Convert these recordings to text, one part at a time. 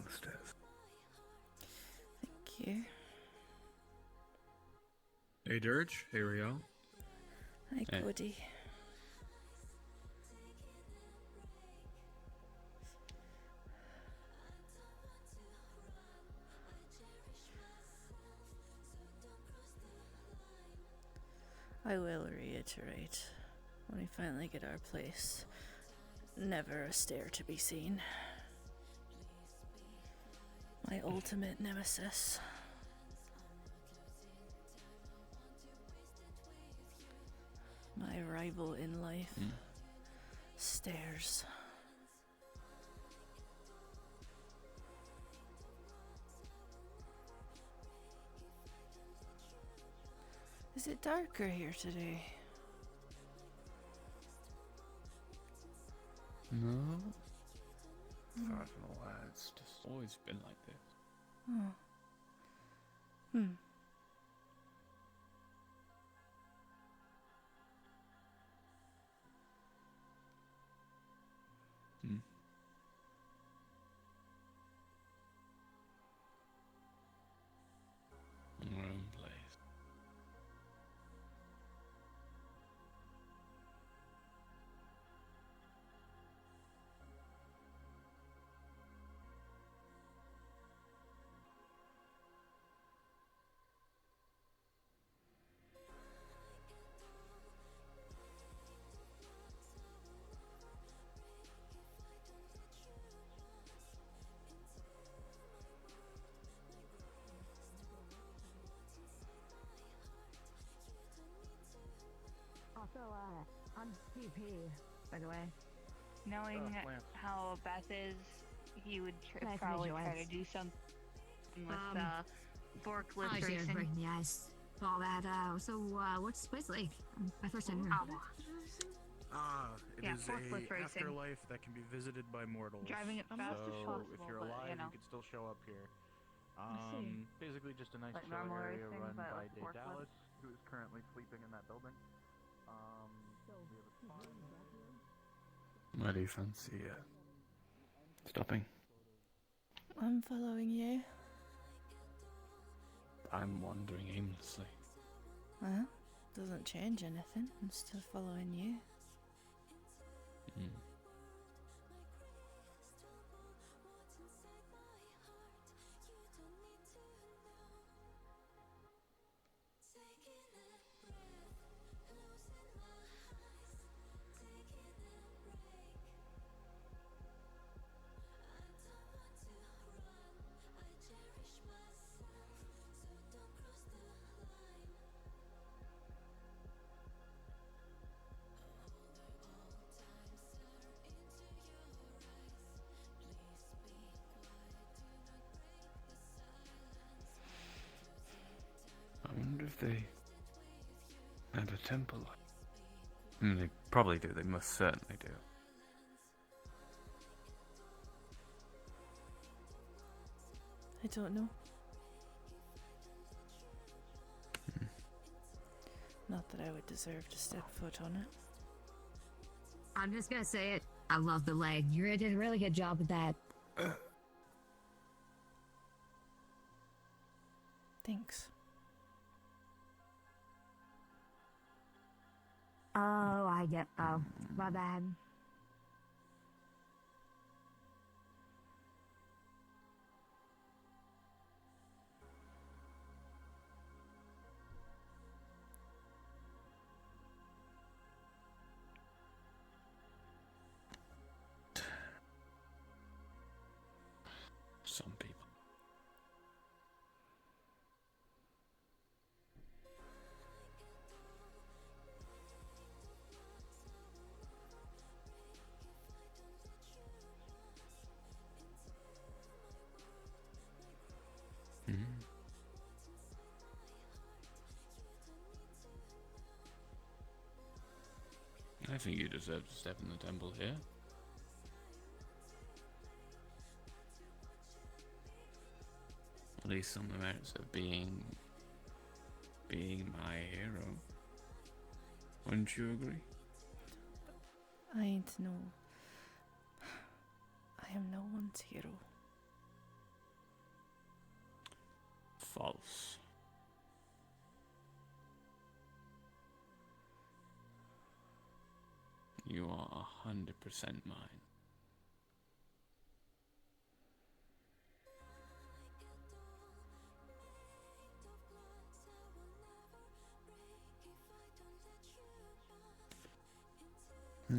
the stairs. Thank you. Hey, Dirge. Hey, Riel. Hi, Hey. Cody. I will reiterate, when we finally get our place, never a stair to be seen. My ultimate nemesis. My rival in life. Stairs. Is it darker here today? No. As far as I'm aware, it's just always been like this. Oh. Hmm. Our own place. Also, on TP, by the way. Knowing how Beth is, he would Nice to probably meet you, try to Alex. do something with forklift I racing. breaking the ice. All that. So, what's this place like? My first time here. It Yeah, is forklift a racing. afterlife that can be visited by mortals. Driving it fast as so possible, if you're but, alive, you know. can still show up here. see. Basically just a nice Like chill normal area racing, run but by with Day forklift. Dallas, who is currently sleeping in that building. We have a spot Where do you fancy stopping? I'm following you. I'm wandering aimlessly. Well, doesn't change anything. I'm still following you. I wonder if they had a temple. They probably do. They most certainly do. I don't know. Not that I would deserve to step foot on it. I'm just gonna say it. I love the leg. You did a really good job with that. Thanks. Oh, I get. Oh, my bad. Some people. I think you deserve to step in the temple here. At least on the merits of being my hero. Wouldn't you agree? I ain't no... I am no one's hero. false. You are 100% mine.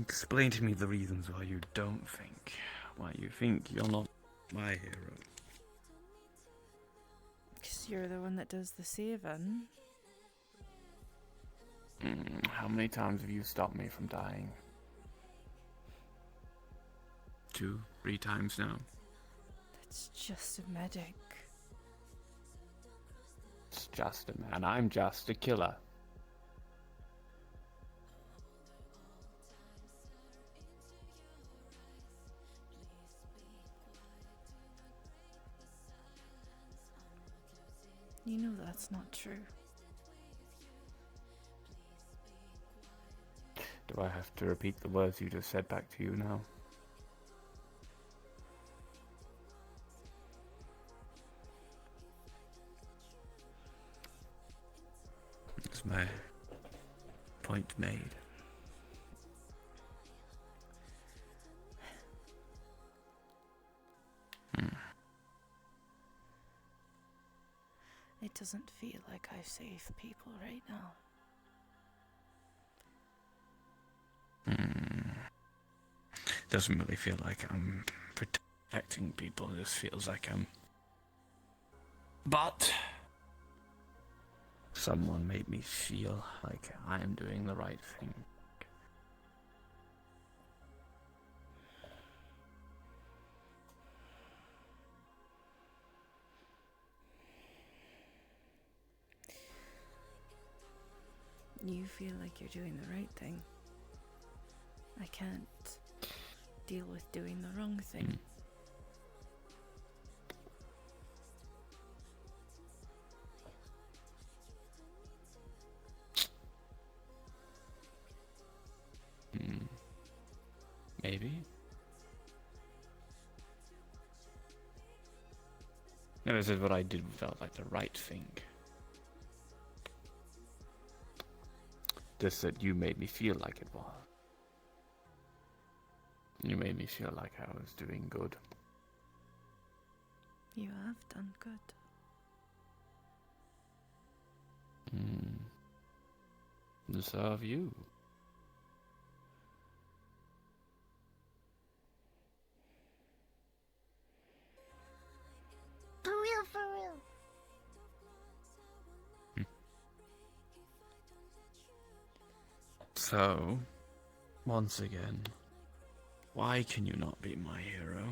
Explain to me the reasons why you don't think. Why you think you're not my hero. Because you're the one that does the saving. How many times have you stopped me from dying? 2, 3 times now. That's just a medic. It's just a man. I'm just a killer. You know that's not true. Do I have to repeat the words you just said back to you now? Is my point made? It doesn't feel like I save people right now. Doesn't really feel like I'm protecting people. It just feels like I'm... But... someone made me feel like I am doing the right thing. You feel like you're doing the right thing. I can't deal with doing the wrong thing. Maybe. Never said what I did felt like the right thing. Just that you made me feel like it was. You made me feel like I was doing good. You have done good. And so have you. For real, for real. So, once again, why can you not be my hero?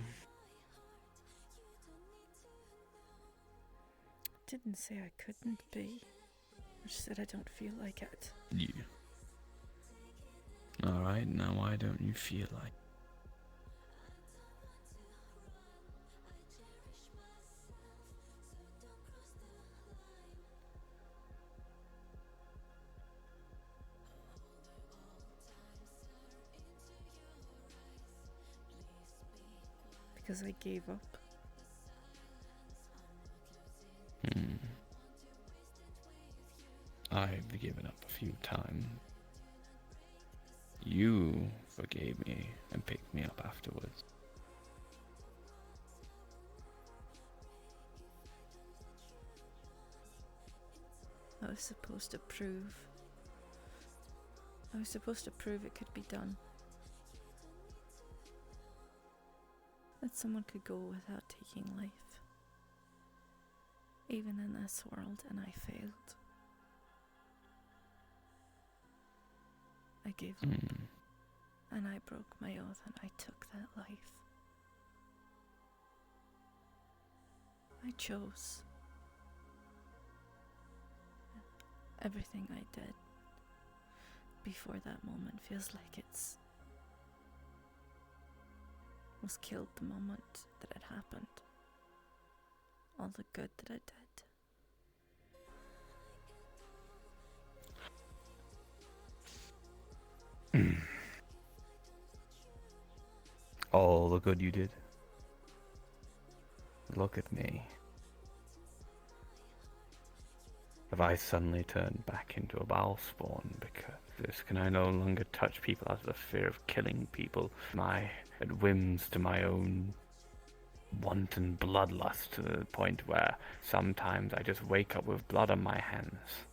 Didn't say I couldn't be. I just said I don't feel like it. You. Alright, now why don't you feel like... Because I gave up. I've given up a few times. You forgave me and picked me up afterwards. I was supposed to prove. I was supposed to prove it could be done. That someone could go without taking life. Even in this world, and I failed. I gave up, and I broke my oath, and I took that life. I chose. Everything I did before that moment feels like it's was killed the moment that it happened. All the good that I did. All the good you did. Look at me. Have I suddenly turned back into a Bowelspawn because can I no longer touch people out of the fear of killing people? Am I at whims to my own wanton bloodlust to the point where sometimes I just wake up with blood on my hands?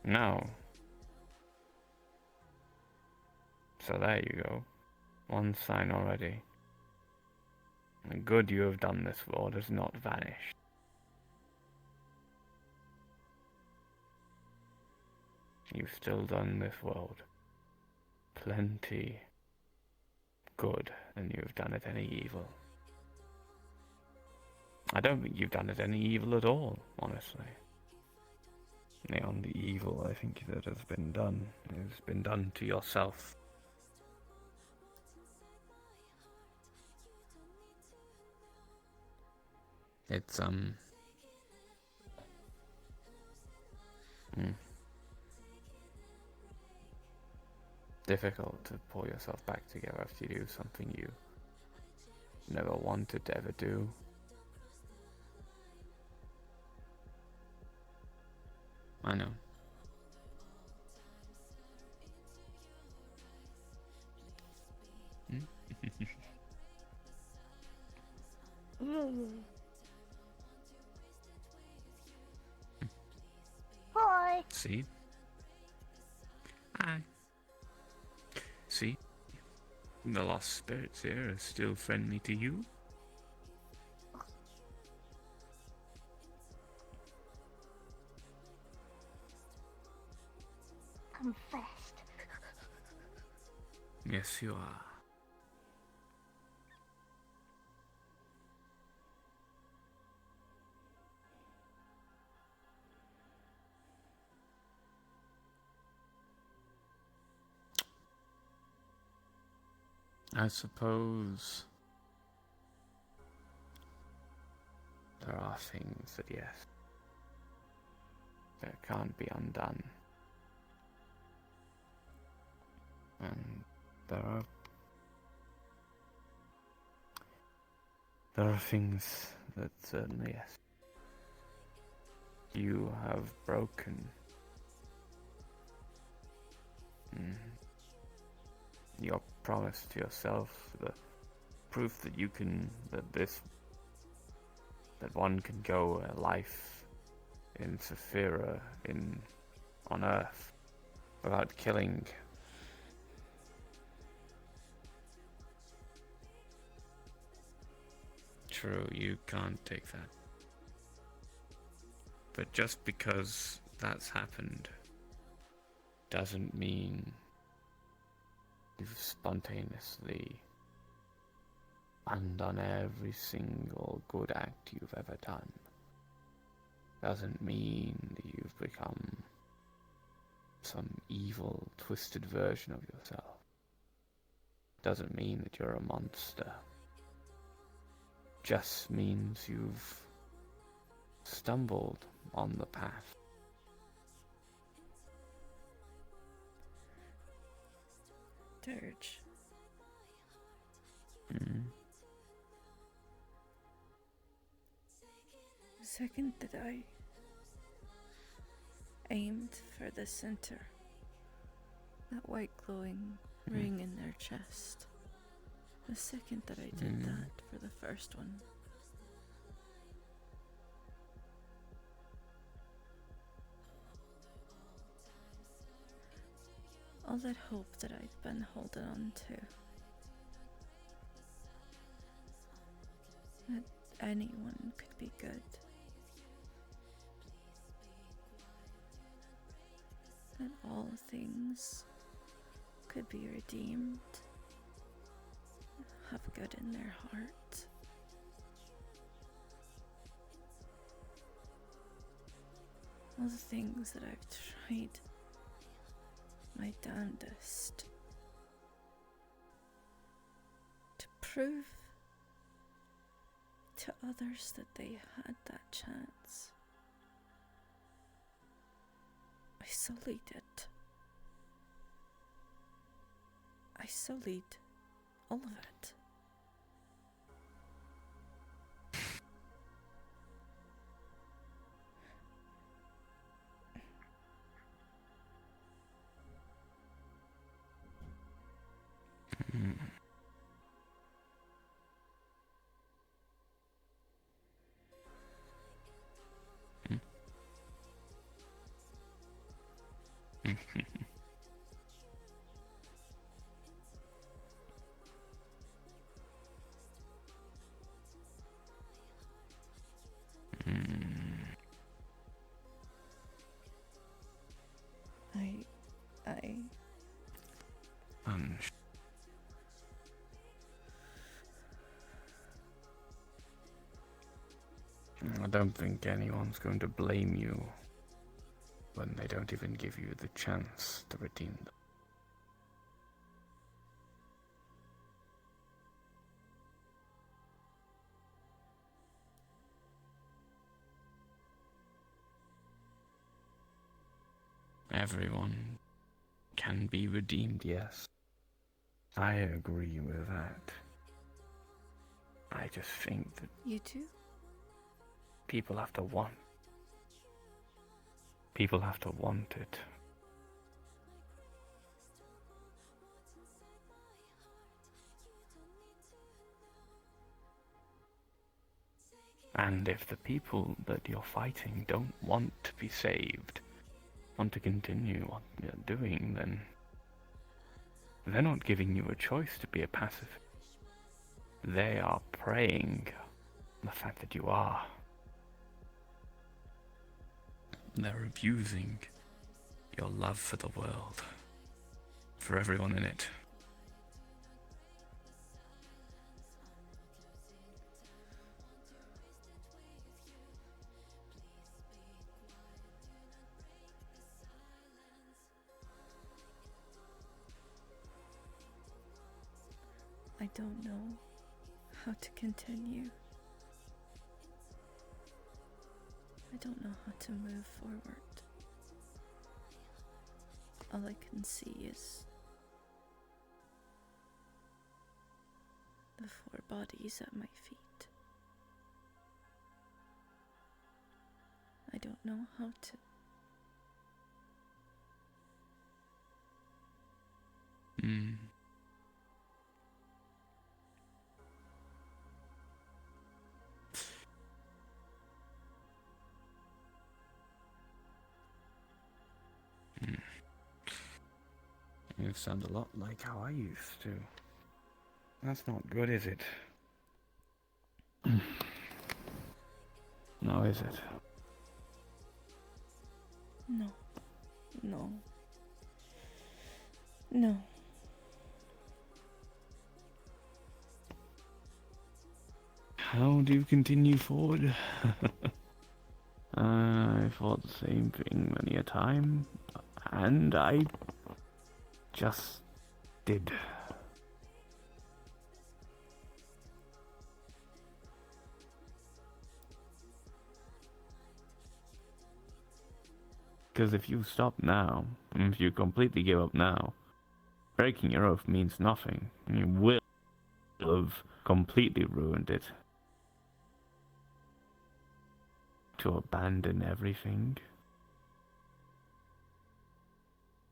No. So there you go. One sign already. The good you have done this world has not vanished. You've still done this world plenty good, and you've done it any evil. I don't think you've done it any evil at all, honestly. The only evil I think that has been done to yourself. It's difficult to pull yourself back together after you do something you never wanted to ever do. I know. Hi. See? Hi. See? The lost spirits here are still friendly to you? Confessed. Yes, you are. I suppose there are things that, yes, that can't be undone. And there are things that certainly, yes, you have broken. Your promise to yourself, the proof that you can, that one can go a life in Saphira, on Earth, without killing. True, you can't take that. But just because that's happened doesn't mean you've spontaneously undone every single good act you've ever done. Doesn't mean that you've become some evil, twisted version of yourself. Doesn't mean that you're a monster. Just means you've stumbled on the path. Dirge. The second that I aimed for the center, that white glowing ring in their chest, the second that I did that for the first one, all that hope that I'd been holding on to, that anyone could be good, that all things could be redeemed, have good in their heart. All the things that I've tried my damnedest to prove to others that they had that chance. I sullied it. I sullied all of it. Hmm. Hmm. Hmm. I. Unsh- I don't think anyone's going to blame you when they don't even give you the chance to redeem them. Everyone can be redeemed, yes. I agree with that. I just think that You too? people have to want. People have to want it. And if the people that you're fighting don't want to be saved, want to continue what you're doing, then they're not giving you a choice to be a pacifist. They are preying on the fact that you are. They're abusing your love for the world, for everyone in it. I don't know how to continue. I don't know how to move forward. All I can see is the 4 bodies at my feet. I don't know how to. Hmm. You sound a lot like how I used to. That's not good, is it? No, is it? No. No. No. How do you continue forward? I thought the same thing many a time, and I just did. Because if you stop now, if you completely give up now, breaking your oath means nothing. You will have completely ruined it. To abandon everything.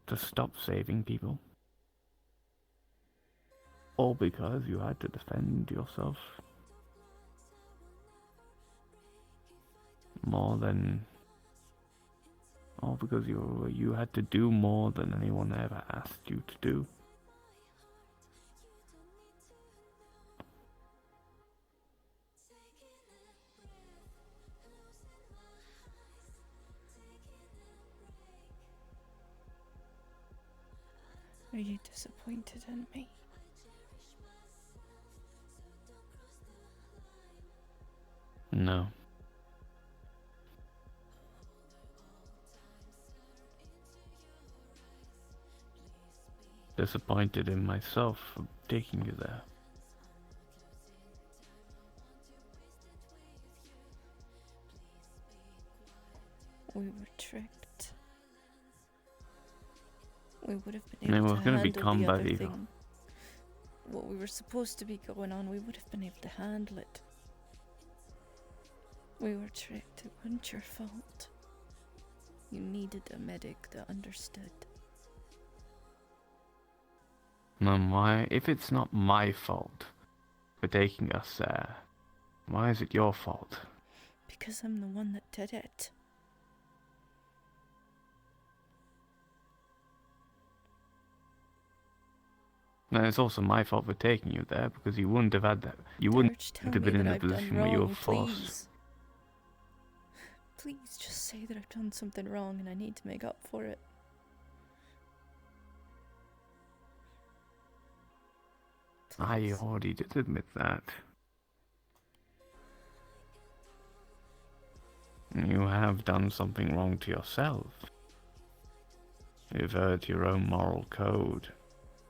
To stop saving people. All because you had to defend yourself. More than... All because you had to do more than anyone ever asked you to do. Are you disappointed in me? No. Disappointed in myself for taking you there. We were tricked. We would have been It able was to gonna handle become the bad other evil. thing. What we were supposed to be going on, we would have been able to handle it. We were tricked. It wasn't your fault. You needed a medic that understood. Then why, if it's not my fault for taking us there, why is it your fault? Because I'm the one that did it. And it's also my fault for taking you there, because you wouldn't have had that. You wouldn't George, tell have me been in that a I've done position where you were wrong, forced. please. Please just say that I've done something wrong and I need to make up for it. I Please. already did admit that. You have done something wrong to yourself. You've hurt your own moral code.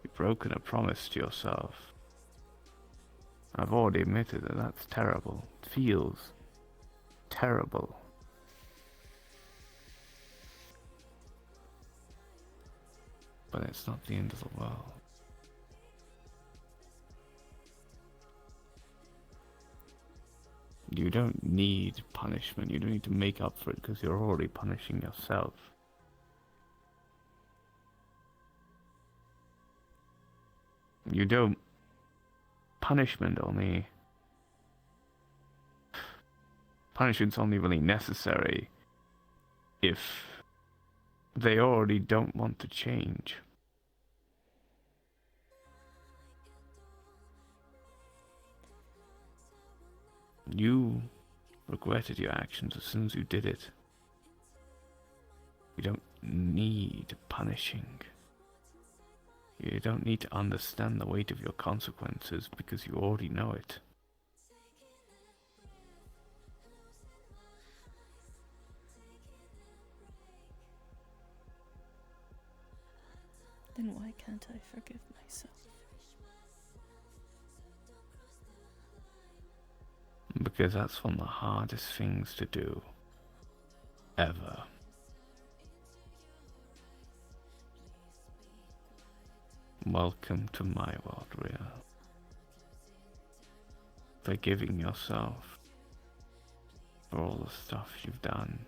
You've broken a promise to yourself. I've already admitted that that's terrible. It feels terrible. But it's not the end of the world. You don't need punishment. You don't need to make up for it because you're already punishing yourself. You don't. Punishment's only really necessary if they already don't want to change. You regretted your actions as soon as you did it. You don't need punishing. You don't need to understand the weight of your consequences because you already know it. Then why can't I forgive myself? Because that's one of the hardest things to do. Ever. Welcome to my world, Rhea. Forgiving yourself for all the stuff you've done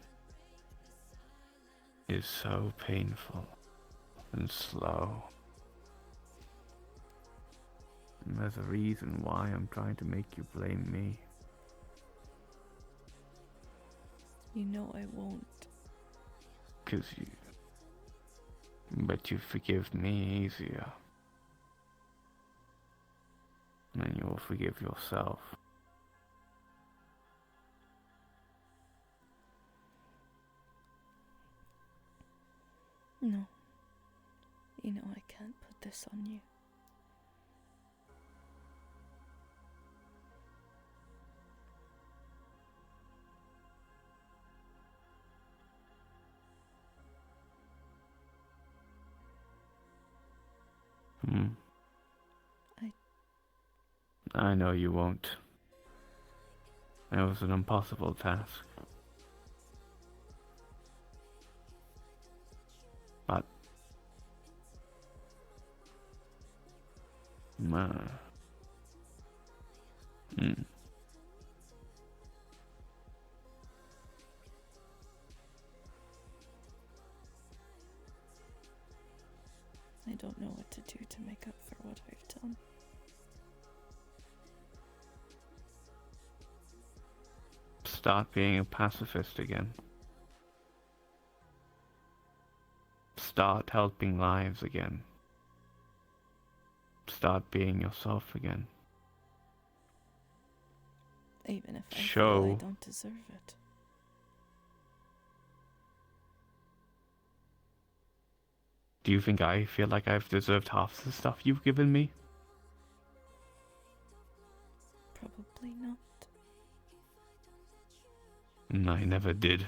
is so painful and slow. And there's a reason why I'm trying to make you blame me. You know I won't. But you forgive me easier. And then you'll forgive yourself. No. You know I can't put this on you. I know you won't. It was an impossible task. But... I don't know what to do to make up for what I've done. Start being a pacifist again. Start helping lives again. Start being yourself again. Even if I feel Show. I don't deserve it. Do you think I feel like I've deserved half the stuff you've given me? Probably not. I never did.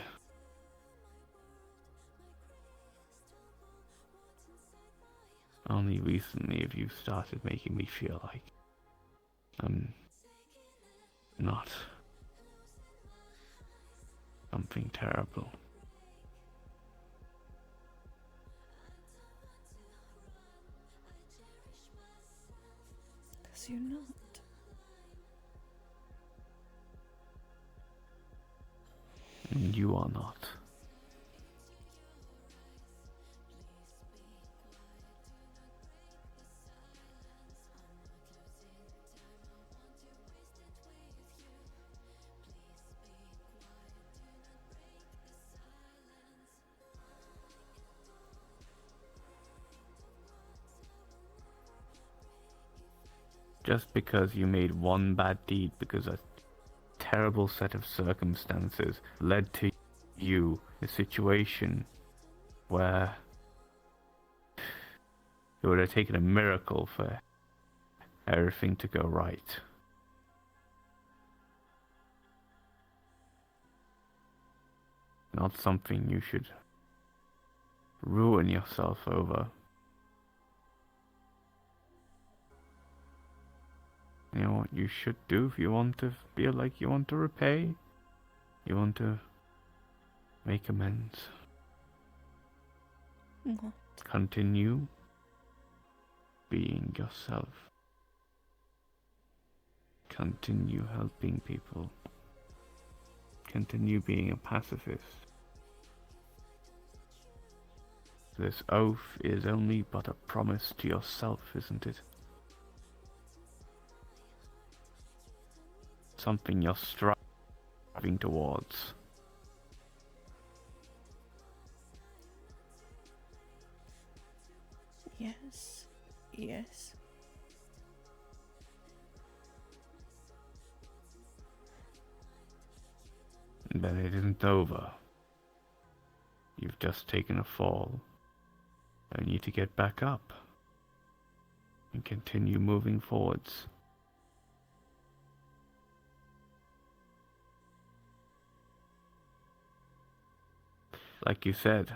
Only recently have you started making me feel like I'm not something terrible. Because you're not. And you are not. just because you made one bad deed, because a terrible set of circumstances led to you a situation where it would have taken a miracle for everything to go right. Not something you should ruin yourself over. You know what you should do if you want to feel like you want to repay? You want to make amends. What? Continue being yourself. Continue helping people. Continue being a pacifist. This oath is only but a promise to yourself, isn't it? Something you're striving towards. Yes. Yes. Then it isn't over. You've just taken a fall. I need to get back up and continue moving forwards. Like you said,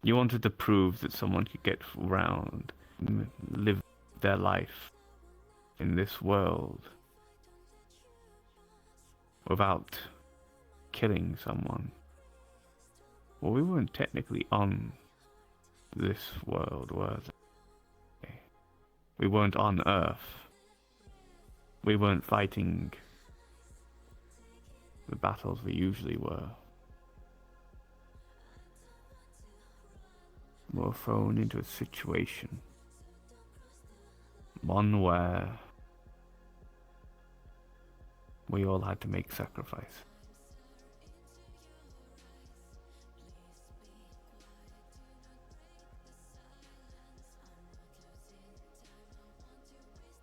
you wanted to prove that someone could get around, live their life in this world without killing someone. Well, we weren't technically on this world, were they? We weren't on Earth. We weren't fighting the battles we usually were. We were thrown into a situation. One where we all had to make sacrifice.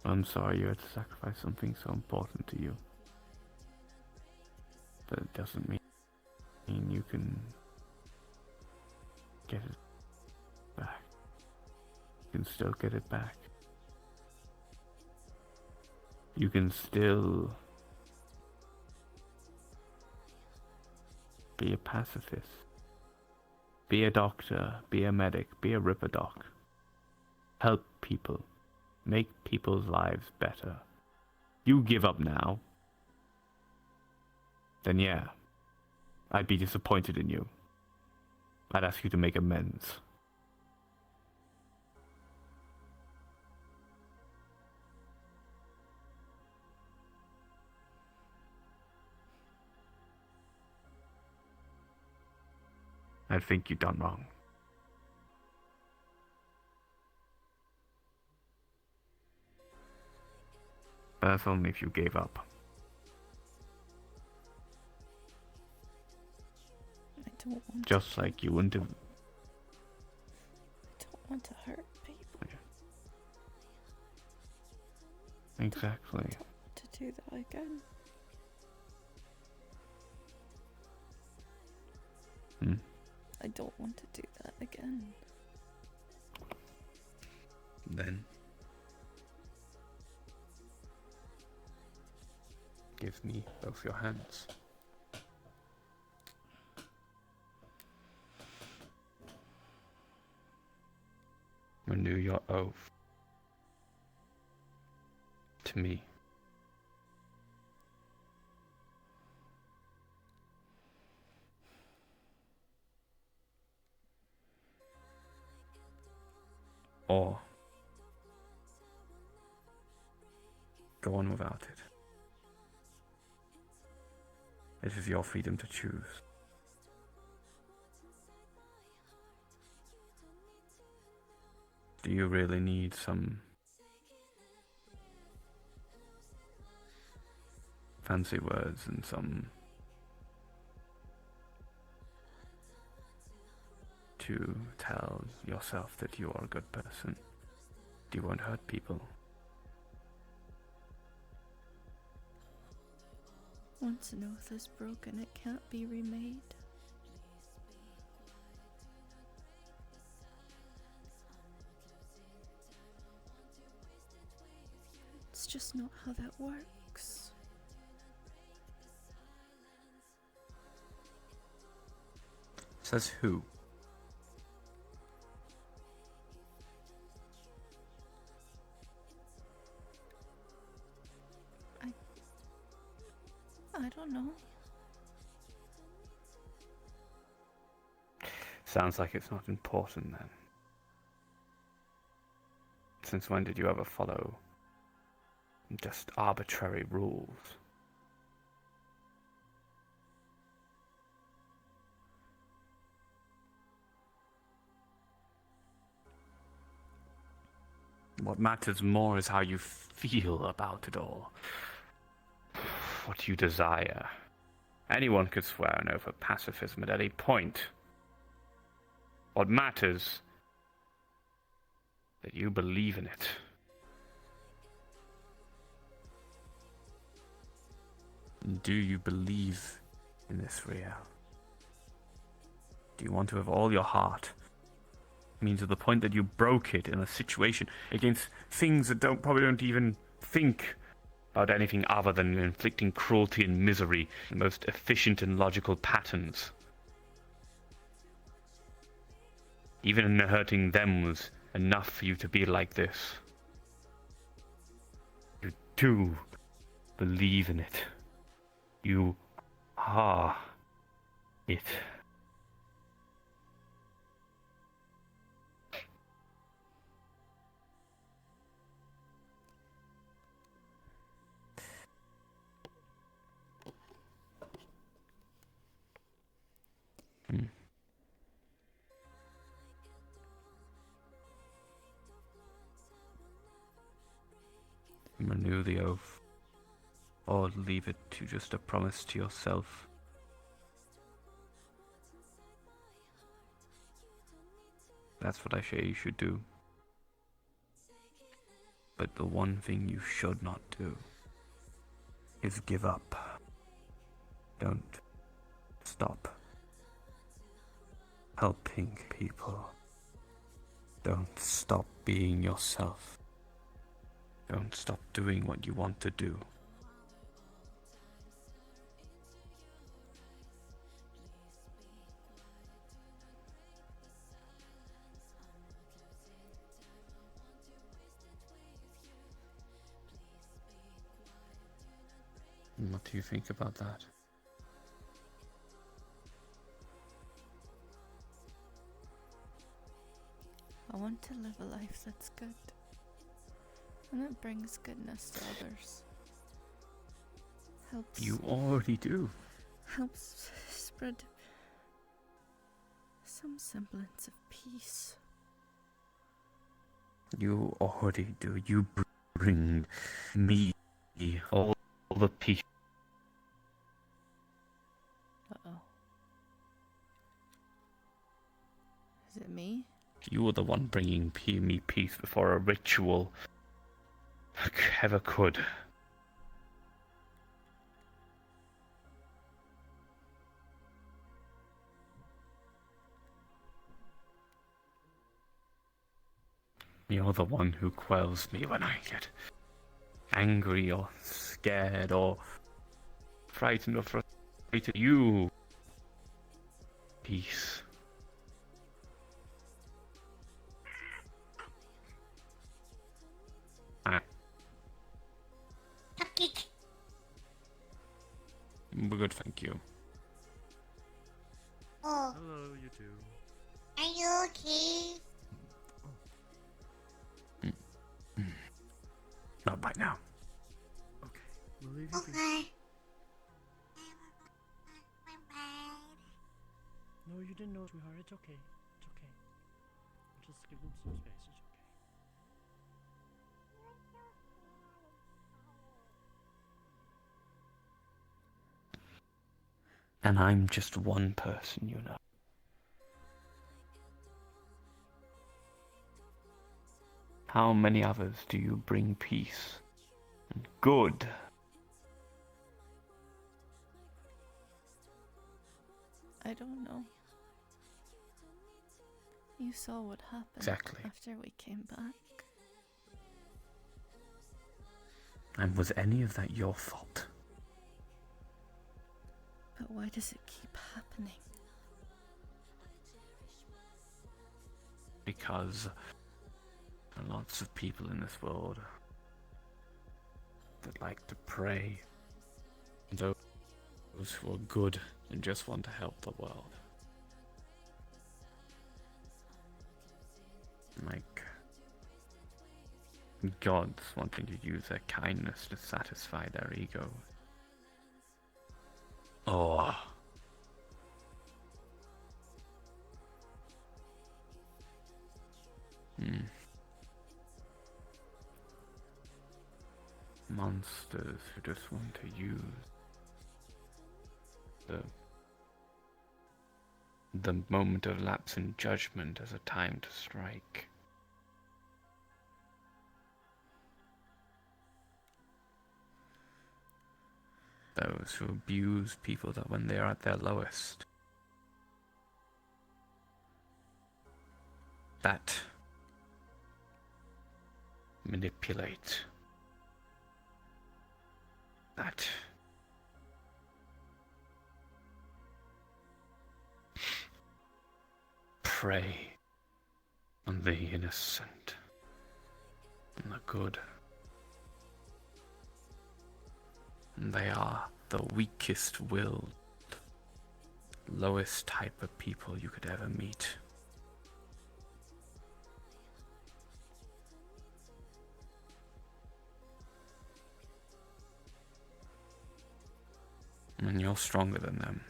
I'm sorry you had to sacrifice something so important to you. But it doesn't mean you can get it back. You can still get it back. You can still be a pacifist. Be a doctor, be a medic, be a ripperdoc. Help people. Make people's lives better. You give up now, then yeah, I'd be disappointed in you. I'd ask you to make amends. I think you've done wrong. But that's only if you gave up. I don't want Just like you wouldn't have... I don't want to hurt people. Exactly. I don't want to do that again. I don't want to do that again. Then give me both your hands. Renew your oath to me. Or go on without it. It is your freedom to choose. Do you really need some fancy words and some to tell yourself that you are a good person? You won't hurt people. Once an oath is broken, it can't be remade. It's just not how that works. Says who? I don't know. Sounds like it's not important then. Since when did you ever follow just arbitrary rules? What matters more is how you feel about it all. What you desire. Anyone could swear an oath of pacifism at any point. What matters is that you believe in it. Do you believe in this, Riel? Do you want to have all your heart? I mean, to the point that you broke it in a situation against things that probably don't even think about anything other than inflicting cruelty and misery in the most efficient and logical patterns. Even hurting them was enough for you to be like this. You do believe in it. You are it. Renew the oath, or leave it to just a promise to yourself. That's what I say you should do. But the one thing you should not do is give up. Don't stop helping people. Don't stop being yourself. Don't stop doing what you want to do. What do you think about that? I want to live a life that's good. And that brings goodness to others. Helps. You already do. Helps spread some semblance of peace. You already do. You bring me all the peace. Uh-oh. Is it me? You were the one bringing me peace before a ritual ever could. You're the one who quells me when I get angry or scared or frightened or frustrated. You. Peace. We're good, thank you. Oh, Hello, you two. are you okay? Not right now. Okay, we'll leave you be. Okay. No, you didn't know, sweetheart. It's okay. It's okay. Just give them some space. It's okay. And I'm just one person, you know. How many others do you bring peace and good? I don't know. You saw what happened Exactly. after we came back. And was any of that your fault? But why does it keep happening? Because there are lots of people in this world that like to pray. Those who are good and just want to help the world. Like gods wanting to use their kindness to satisfy their ego. Oh. Monsters who just want to use the moment of lapse in judgment as a time to strike. Those who abuse people that when they are at their lowest. That manipulate. That prey on the innocent and the good. And they are the weakest willed, lowest type of people you could ever meet. And you're stronger than them.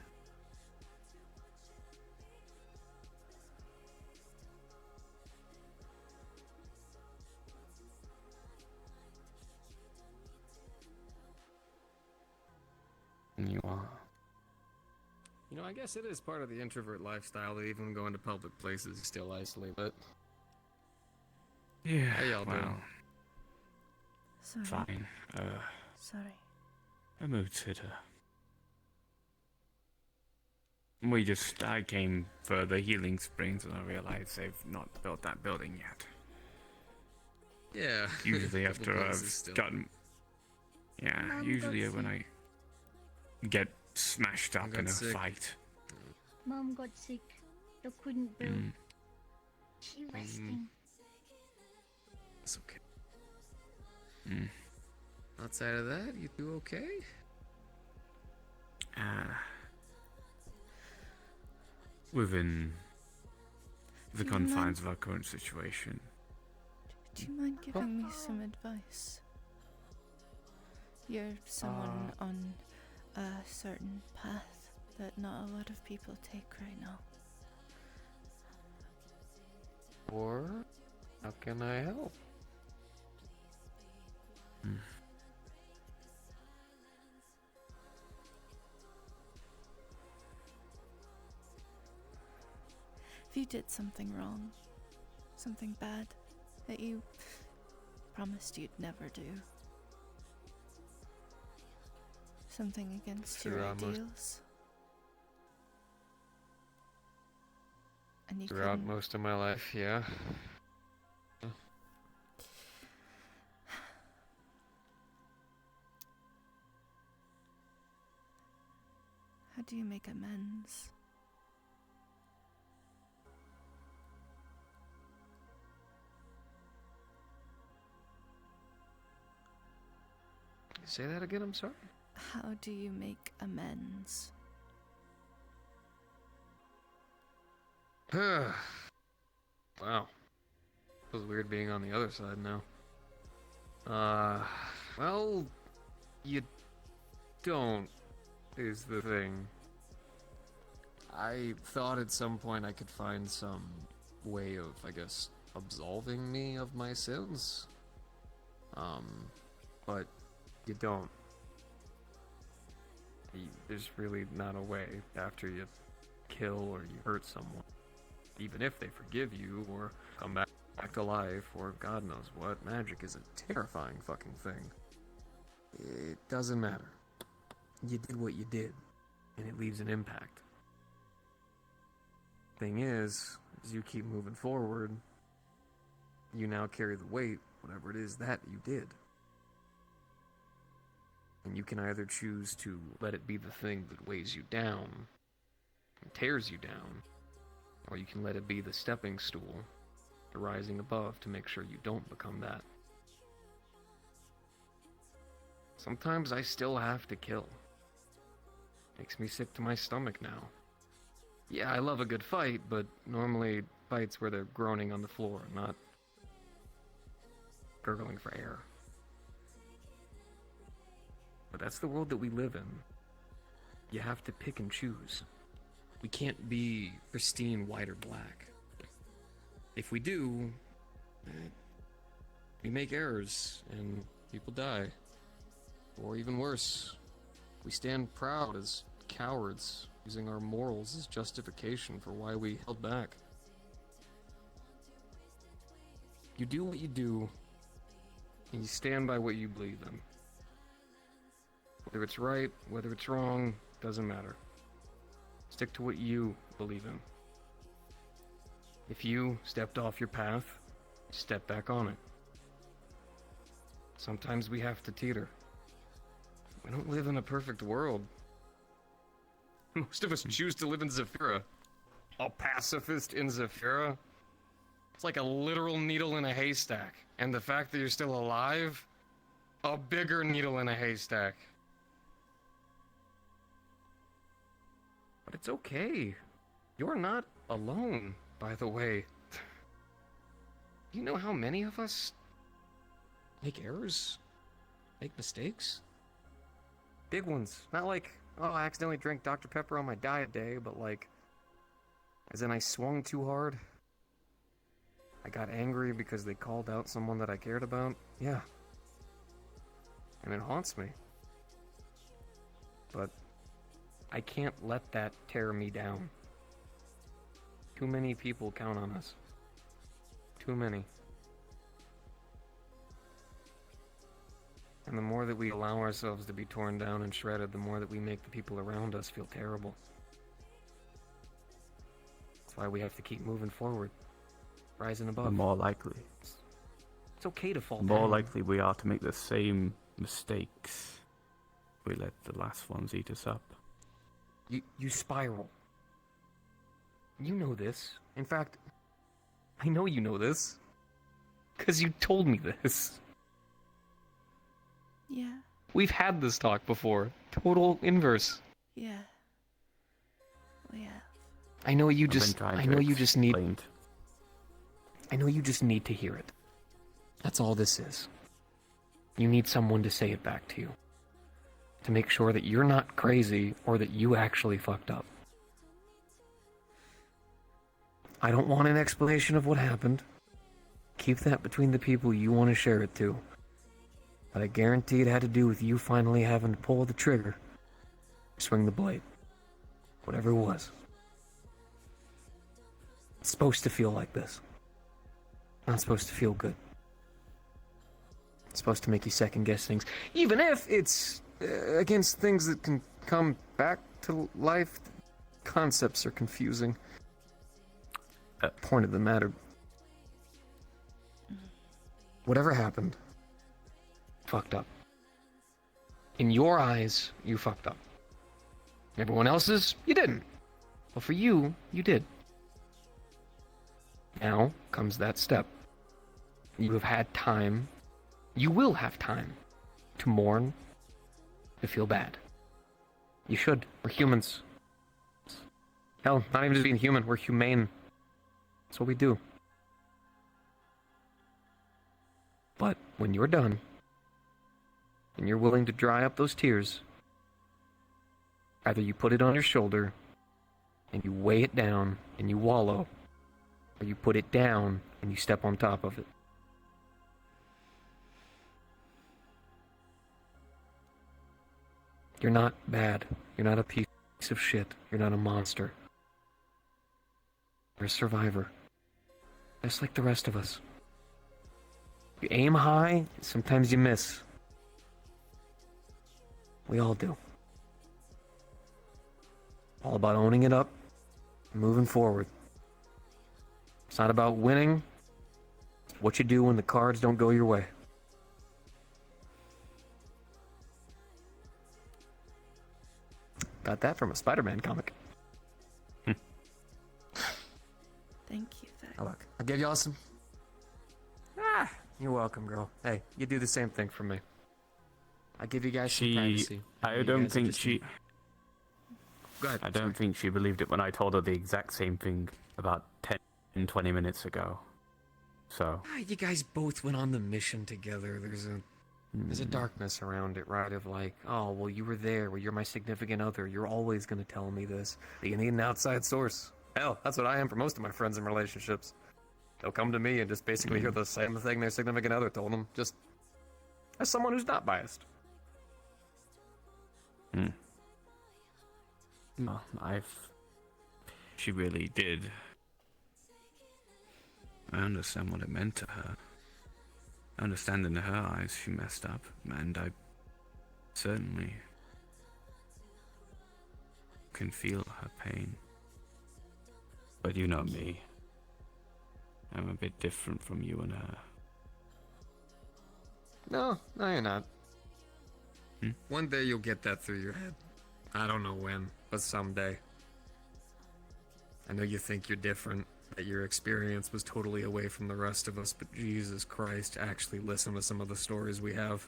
And you are. You know, I guess it is part of the introvert lifestyle to even go into public places still isolate, but Yeah, how y'all doing? Sorry. Fine. Sorry. A mood sitter. I came for the healing springs and I realized they've not built that building yet. Yeah. Usually Couple after I've places still. gotten... Yeah, Mom usually got when I get smashed up got in a sick. fight. Mom got sick. They couldn't build. Mm. She resting. It's okay. Mm. Outside of that, you do okay? Within the Do you confines of our current situation. Do you mind giving me some advice? You're someone on a certain path that not a lot of people take right now. Or how can I help? If you did something wrong, something bad that you promised you'd never do, something against your Throughout most- ideals, and you Throughout couldn't, most of my life, yeah. how do you make amends? Say that again, I'm sorry? How do you make amends? Wow. Feels weird being on the other side now. Well, you don't, is the thing. I thought at some point I could find some way of, I guess, absolving me of my sins. But you don't. There's really not a way after you kill or you hurt someone. Even if they forgive you or come back back to life, or God knows what. Magic is a terrifying fucking thing. It doesn't matter. You did what you did, and it leaves an impact. Thing is, as you keep moving forward, you now carry the weight, whatever it is that you did. And you can either choose to let it be the thing that weighs you down and tears you down, or you can let it be the stepping stool, the rising above to make sure you don't become that. Sometimes I still have to kill. Makes me sick to my stomach now. Yeah, I love a good fight, but normally fights where they're groaning on the floor, not gurgling for air. But that's the world that we live in. You have to pick and choose. We can't be pristine white or black. If we do, we make errors and people die. Or even worse, we stand proud as cowards, using our morals as justification for why we held back. You do what you do, and you stand by what you believe in. Whether it's right, whether it's wrong, doesn't matter. Stick to what you believe in. If you stepped off your path, step back on it. Sometimes we have to teeter. We don't live in a perfect world. Most of us choose to live in Zephyra. A pacifist in Zephyra? It's like a literal needle in a haystack. And the fact that you're still alive? A bigger needle in a haystack. But it's okay. You're not alone, by the way. You know how many of us make errors? Make mistakes? Big ones. Not like, oh, I accidentally drank Dr. Pepper on my diet day, but like, as in I swung too hard. I got angry because they called out someone that I cared about. Yeah. And it haunts me. But I can't let that tear me down. Too many people count on us. Too many. And the more that we allow ourselves to be torn down and shredded, the more that we make the people around us feel terrible. That's why we have to keep moving forward. Rising above. The more likely. It's okay to fall The down. more likely we are to make the same mistakes. We let the last ones eat us up. You spiral. You know this. In fact, I know you know this. 'Cause you told me this. Yeah, We've had this talk before. Total inverse. yeah. We have. I know you I've been just trying I to know you just need explain t- I know you just need to hear it. That's all this is. You need someone to say it back to you. To make sure that you're not crazy or that you actually fucked up. I don't want an explanation of what happened. Keep that between the people you want to share it to. But I guarantee it had to do with you finally having to pull the trigger. Swing the blade. Whatever it was. It's supposed to feel like this. Not supposed to feel good. It's supposed to make you second guess things. Even if it's against things that can come back to life. Concepts are confusing. Point of the matter. Whatever happened, fucked up. In your eyes, you fucked up. Everyone else's, you didn't. But for you, you did. Now comes that step. You have had time. You will have time to mourn, to feel bad. You should. We're humans. Hell, not even just being human, we're humane. That's what we do. But when you're done, and you're willing to dry up those tears, either you put it on your shoulder, and you weigh it down, and you wallow, or you put it down, and you step on top of it. You're not bad. You're not a piece of shit. You're not a monster. You're a survivor. Just like the rest of us. You aim high, sometimes you miss. We all do. All about owning it up and moving forward. It's not about winning. It's what you do when the cards don't go your way. Got that from a Spider-Man comic. Thank you, Vic. Oh, look, I gave y'all some. You're welcome, girl. Hey, you do the same thing for me. I give you guys some privacy. I You don't guys are think just- she. Go ahead. I don't think she believed it when I told her the exact same thing about 10, 20 minutes ago. So. You guys both went on the mission together. There's a darkness around it, right? Of like, oh, well, you were there. Well, you're my significant other. You're always going to tell me this. But you need an outside source. Hell, that's what I am for most of my friends and relationships. They'll come to me and just basically hear the same thing their significant other told them, just as someone who's not biased. Well, she really did. I understand what it meant to her. I understand in her eyes she messed up, and I certainly can feel her pain. But you know me. I'm a bit different from you and her. No, you're not. One day you'll get that through your head. I don't know when, but someday. I know you think you're different, that your experience was totally away from the rest of us, but Jesus Christ, actually listen to some of the stories we have.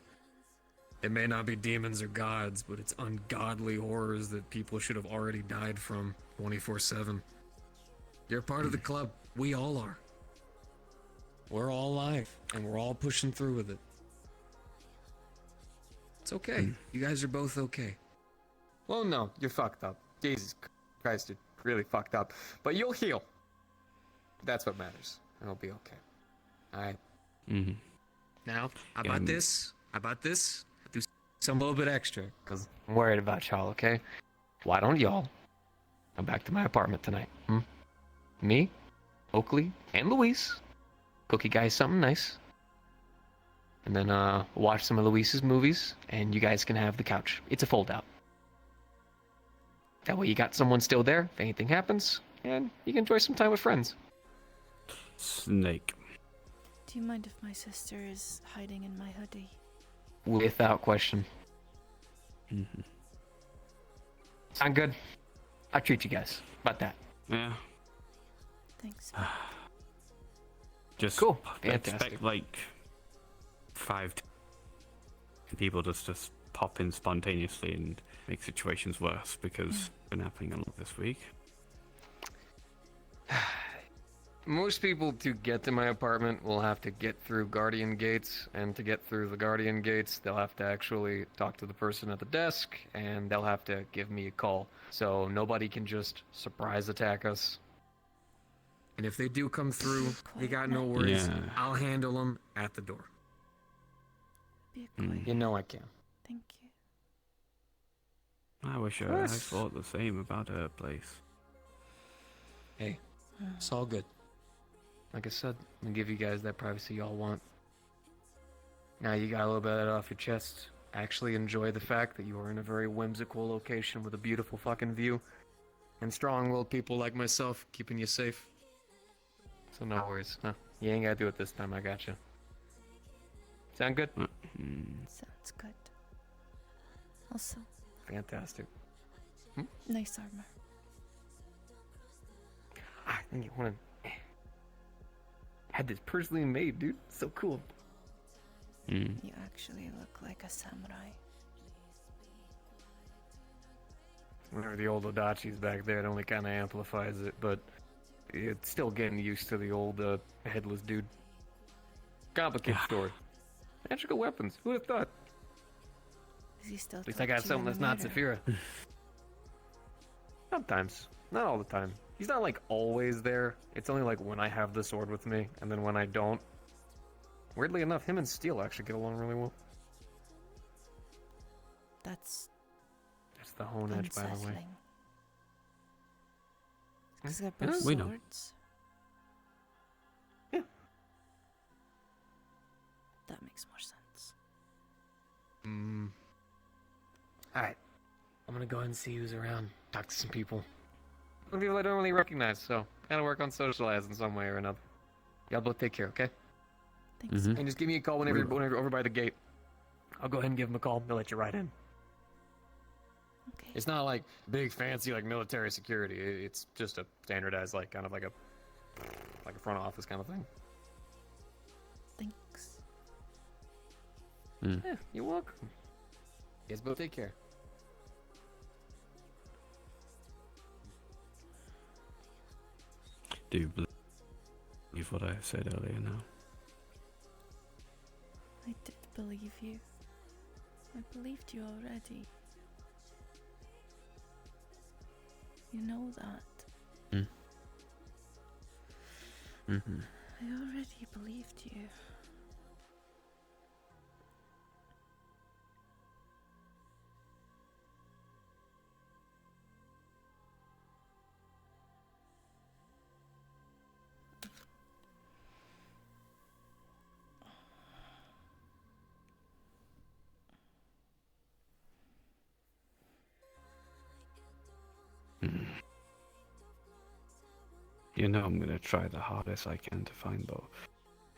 It may not be demons or gods, but it's ungodly horrors that people should have already died from 24/7. You're part of the club. We all are. We're all alive, and we're all pushing through with it. It's okay. You guys are both okay. Well, no, you're fucked up. Jesus Christ, you're really fucked up. But you'll heal. That's what matters. And it'll be okay. Alright. Now, how about this? Do some little bit extra, because I'm worried about y'all, okay? Why don't y'all come back to my apartment tonight? Me, Oakley, and Luis cook you guys something nice. And then watch some of Luis's movies, and you guys can have the couch. It's a fold-out. That way you got someone still there if anything happens, and you can enjoy some time with friends. Snake. Do you mind if my sister is hiding in my hoodie? Without question. Sound good? I'll treat you guys. About that. Yeah. Thanks. Just Cool. Fantastic. expect like 5 people just pop in spontaneously and make situations worse, because it's been happening a lot this week. Most people to get to my apartment will have to get through Guardian Gates, and to get through the Guardian Gates, they'll have to actually talk to the person at the desk, and they'll have to give me a call. So nobody can just surprise attack us. And if they do come through, you got no worries. Yeah. I'll handle them at the door. Be quiet. You know I can. Thank you. I wish I thought the same about her place. Hey, it's all good. Like I said, I'm gonna give you guys that privacy y'all want. Now you got a little bit of that off your chest. Actually enjoy the fact that you are in a very whimsical location with a beautiful fucking view. And strong-willed people like myself keeping you safe. So no worries. Huh? You ain't gotta do it this time, I got you. Sound good? Sounds good. Also, Fantastic. nice armor. I think you wanna... Had this personally made, dude. So cool. You actually look like a samurai. Whenever the old Odachi's back there, it only kind of amplifies it, but it's still getting used to the old headless dude. Complicated story. Magical weapons. Who would have thought? Is he still? At least I got something that's not Saphira. Sometimes. Not all the time. He's not like always there. It's only like when I have the sword with me, and then when I don't. Weirdly enough, him and Steel actually get along really well. That's That's the Hone Edge, by the way. unsettling. Because they're Yeah, both we know. swords. makes more sense. Alright. I'm gonna go ahead and see who's around. Talk to some people. Some people I don't really recognize, so gotta work on socializing in some way or another. Y'all both take care, okay? Thanks. Mhm. And just give me a call whenever you're over by the gate. I'll go ahead and give them a call. They'll let you right in. Okay. It's not like big fancy like military security. It's just a standardized like kind of like a front office kind of thing. Thanks. Yeah, you're welcome. You guys both take care. Do you believe what I said earlier now? I did believe you. I believed you already. You know that. Mm-hmm. I already believed you. You know I'm gonna try the hardest I can to find the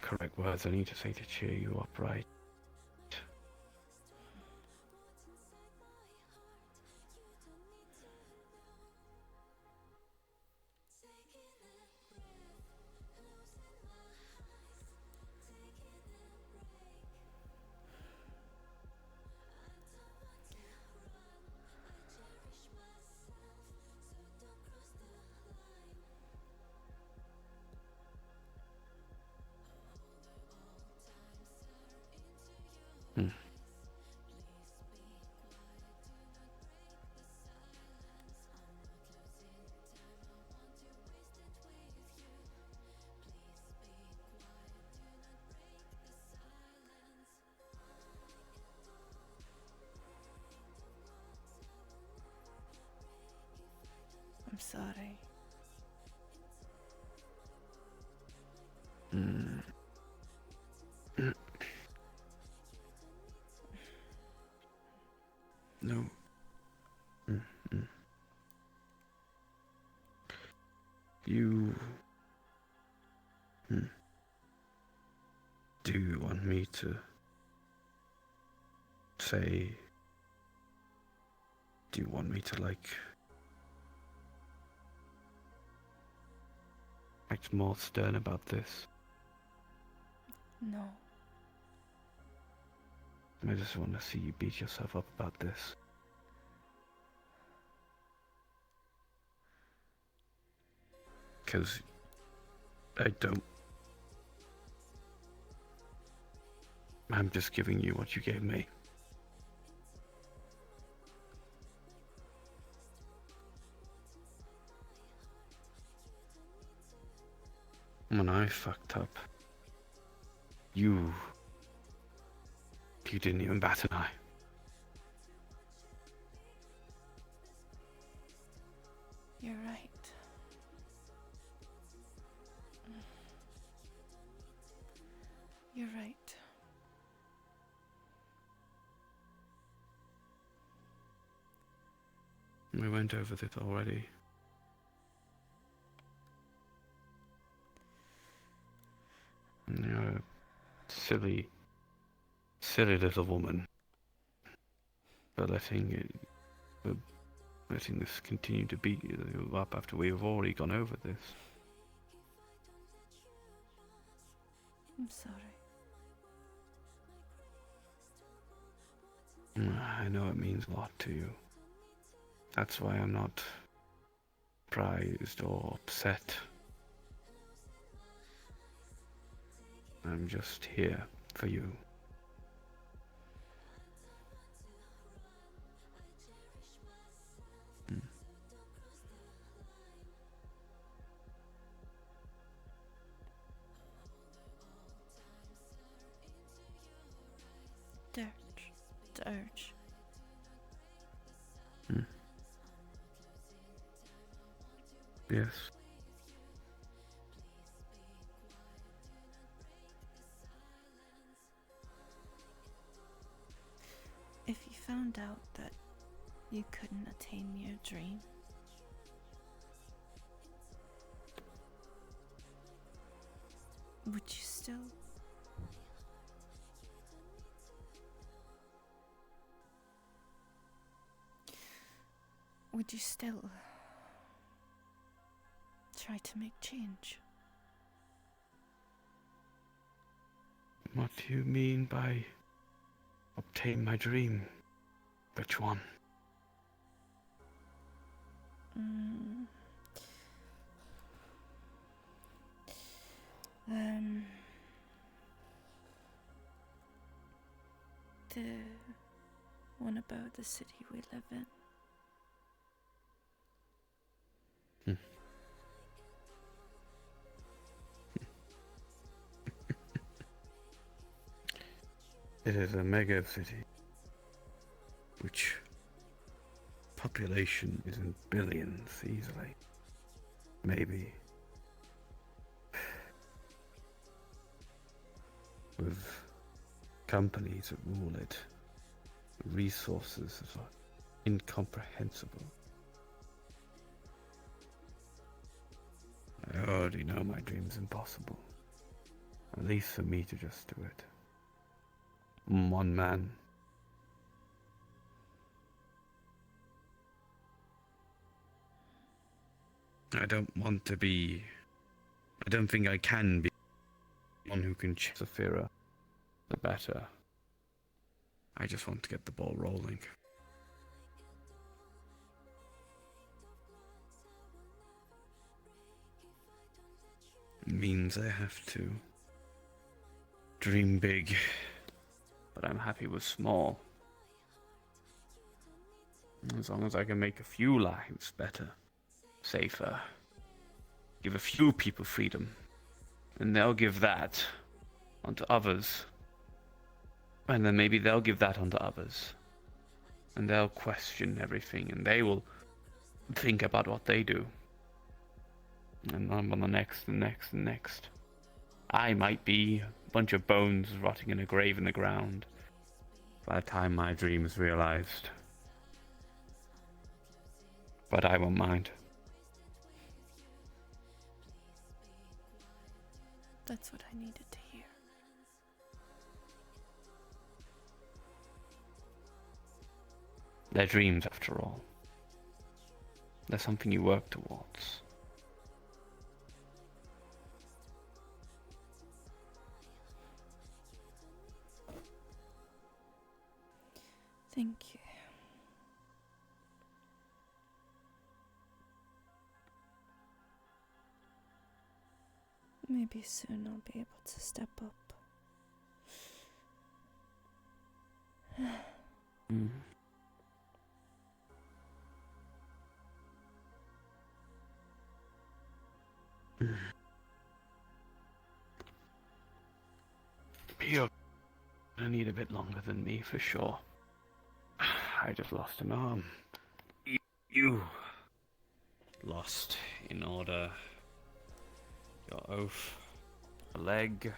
correct words I need to say to cheer you up, right? Hmm. I'm sorry. Mm. No. Mm-mm. You... Do you want me to say... Do you want me to, like... act more stern about this? No. I just want to see you beat yourself up about this. Because I don't. I'm just giving you what you gave me. When I fucked up, you didn't even bat an eye. You're right. You're right. We went over this already. You're a silly little woman for letting this continue to beat you up after we've already gone over this. I'm sorry. I know it means a lot to you. That's why I'm not surprised or upset. I'm just here for you. Dirge. Yes. found out that you couldn't attain your dream, would you still? Would you still try to make change? What do you mean by obtain my dream? Which one? Mm. The one about the city we live in. It is a mega city, which population is in billions easily. Maybe. With companies that rule it, resources that are incomprehensible. I already know my dream's impossible. At least for me to just do it. One man. I don't want to be... I don't think I can be one who can chase Saphira, the better. I just want to get the ball rolling. It means I have to dream big, but I'm happy with small. As long as I can make a few lives better, safer, give a few people freedom, and they'll give that onto others. And then maybe they'll give that onto others. And they'll question everything, and they will think about what they do. And I'm on the next and next and next. I might be a bunch of bones rotting in a grave in the ground by the time my dream is realized. But I won't mind. That's what I needed to hear. They're dreams, after all. They're something you work towards. Thank you. Maybe soon I'll be able to step up. Mm. You're gonna need a bit longer than me, for sure. I just lost an arm. You lost in order your oath, a leg,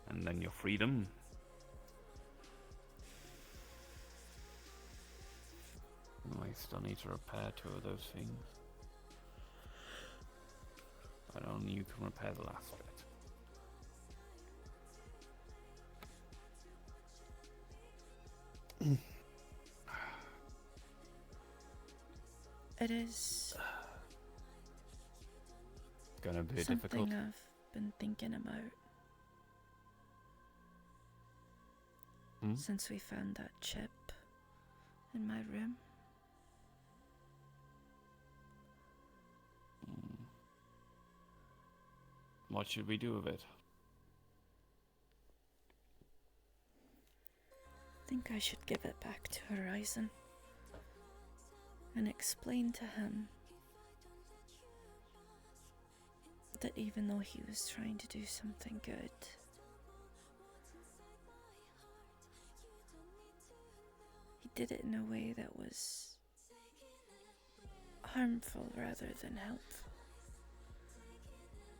and then your freedom. Oh, I still need to repair 2 of those things. But only you can repair the last bit. It is Gonna be something difficult. I've been thinking about Hmm? since we found that chip in my room. What should we do with it? I think I should give it back to Horizon and explain to him that even though he was trying to do something good, he did it in a way that was harmful rather than helpful.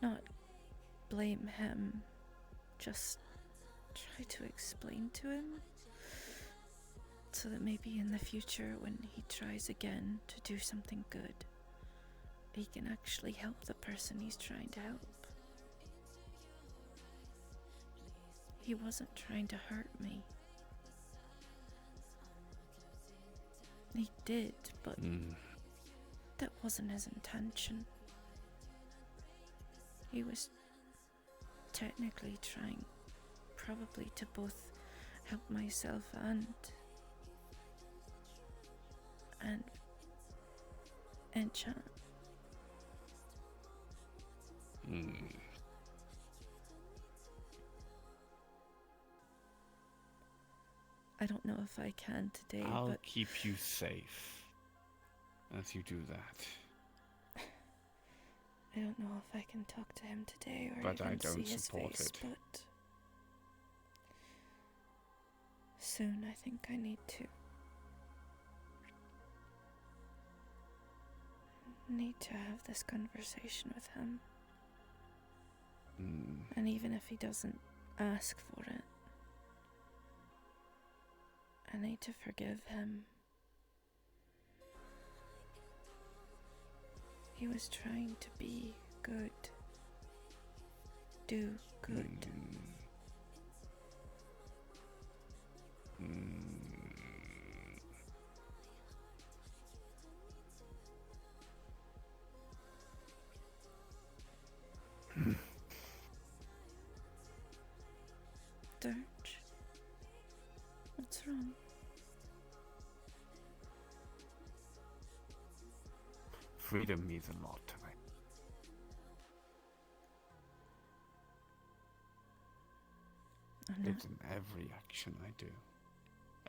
Not blame him, just try to explain to him So that maybe in the future, when he tries again to do something good, he can actually help the person he's trying to help. He wasn't trying to hurt me. He did, but that wasn't his intention. He was technically trying, probably, to both help myself and Chan. I don't know if I can today, I'll but keep you safe as you do that. I don't know if I can talk to him today or But even I don't see his support face, it. but soon I think I need to. Need to have this conversation with him. And even if he doesn't ask for it, I need to forgive him. He was trying to be good. Do good. Dirge, what's wrong? Freedom means a lot to me. I'm not. It's in every action I do.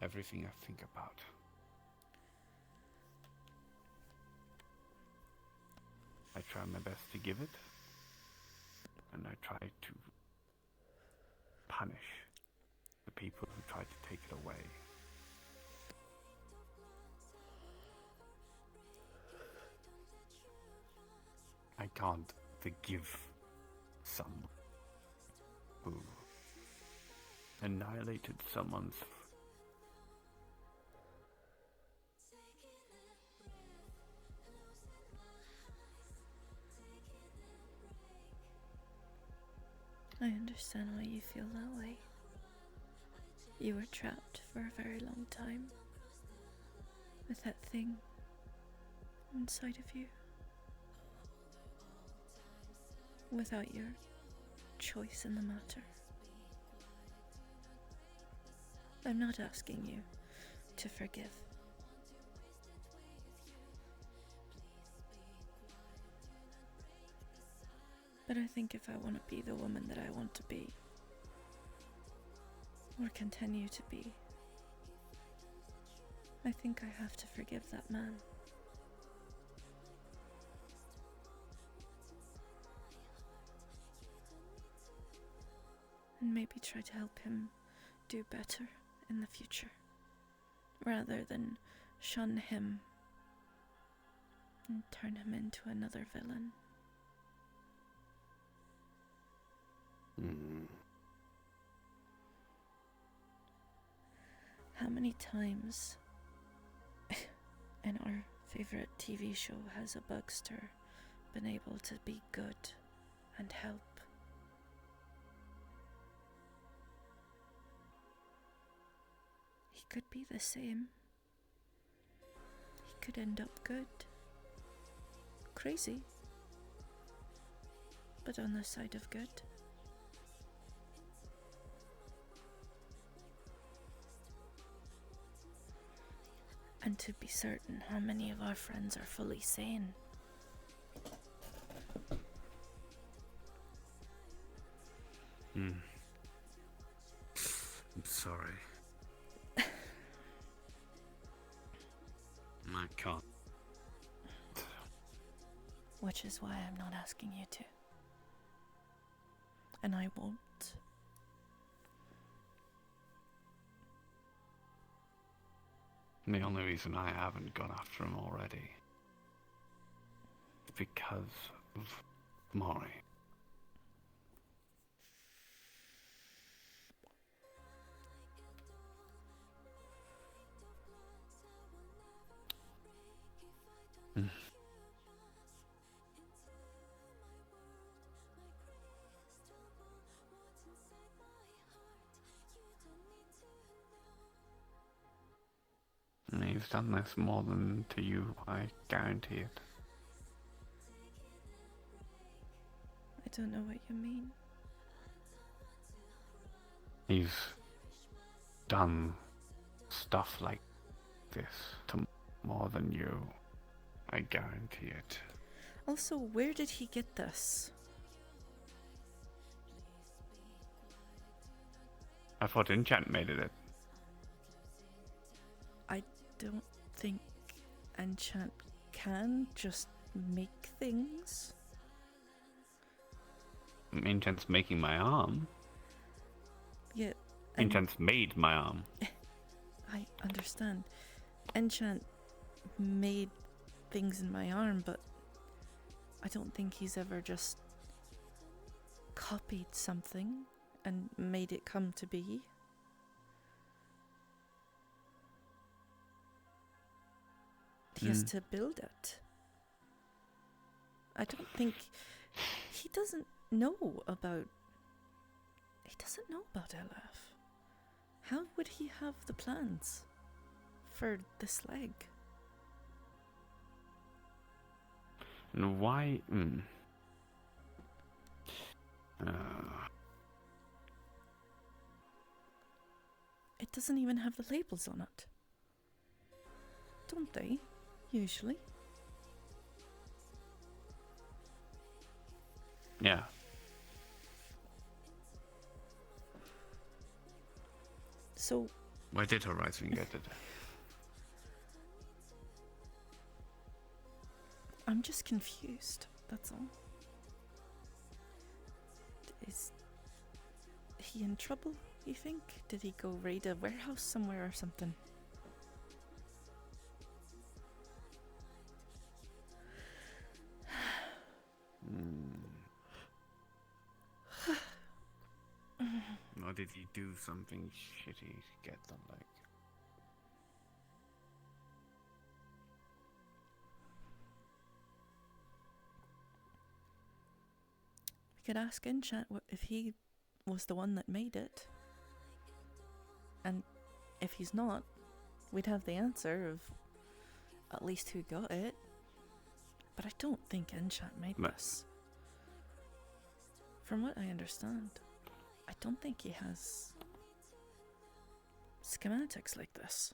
Everything I think about. I try my best to give it, and I try to punish the people who try to take it away. I can't forgive someone who annihilated someone's I understand why you feel that way. You were trapped for a very long time with that thing inside of you, without your choice in the matter. I'm not asking you to forgive. But I think if I want to be the woman that I want to be, or continue to be, I think I have to forgive that man. And maybe try to help him do better in the future, rather than shun him and turn him into another villain. How many times in our favorite TV show has a bugster been able to be good and help? He could be the same. He could end up good. Crazy, but on the side of good. And to be certain, how many of our friends are fully sane? I'm sorry. I can't. Which is why I'm not asking you to. And I won't. The only reason I haven't gone after him already is because of Mori. He's done this more than to you, I guarantee it. I don't know what you mean. He's done stuff like this to more than you, I guarantee it. Also, where did he get this? I thought Enchant made it. I don't think Enchant can just make things. Enchant's making my arm. Yeah. Enchant's made my arm. I understand. Enchant made things in my arm, but I don't think he's ever just copied something and made it come to be. He has to build it. I don't think he doesn't know about LF. How would he have the plans for this leg? And why? It doesn't even have the labels on it. Don't they? Usually. Yeah. So Why did Horizon get it? I'm just confused, that's all. Is he in trouble, you think? Did he go raid a warehouse somewhere or something? Or did he do something shitty to get the leg? We could ask Enchant if he was the one that made it. And if he's not, we'd have the answer of at least who got it. But I don't think Enchant made this. From what I understand, I don't think he has schematics like this.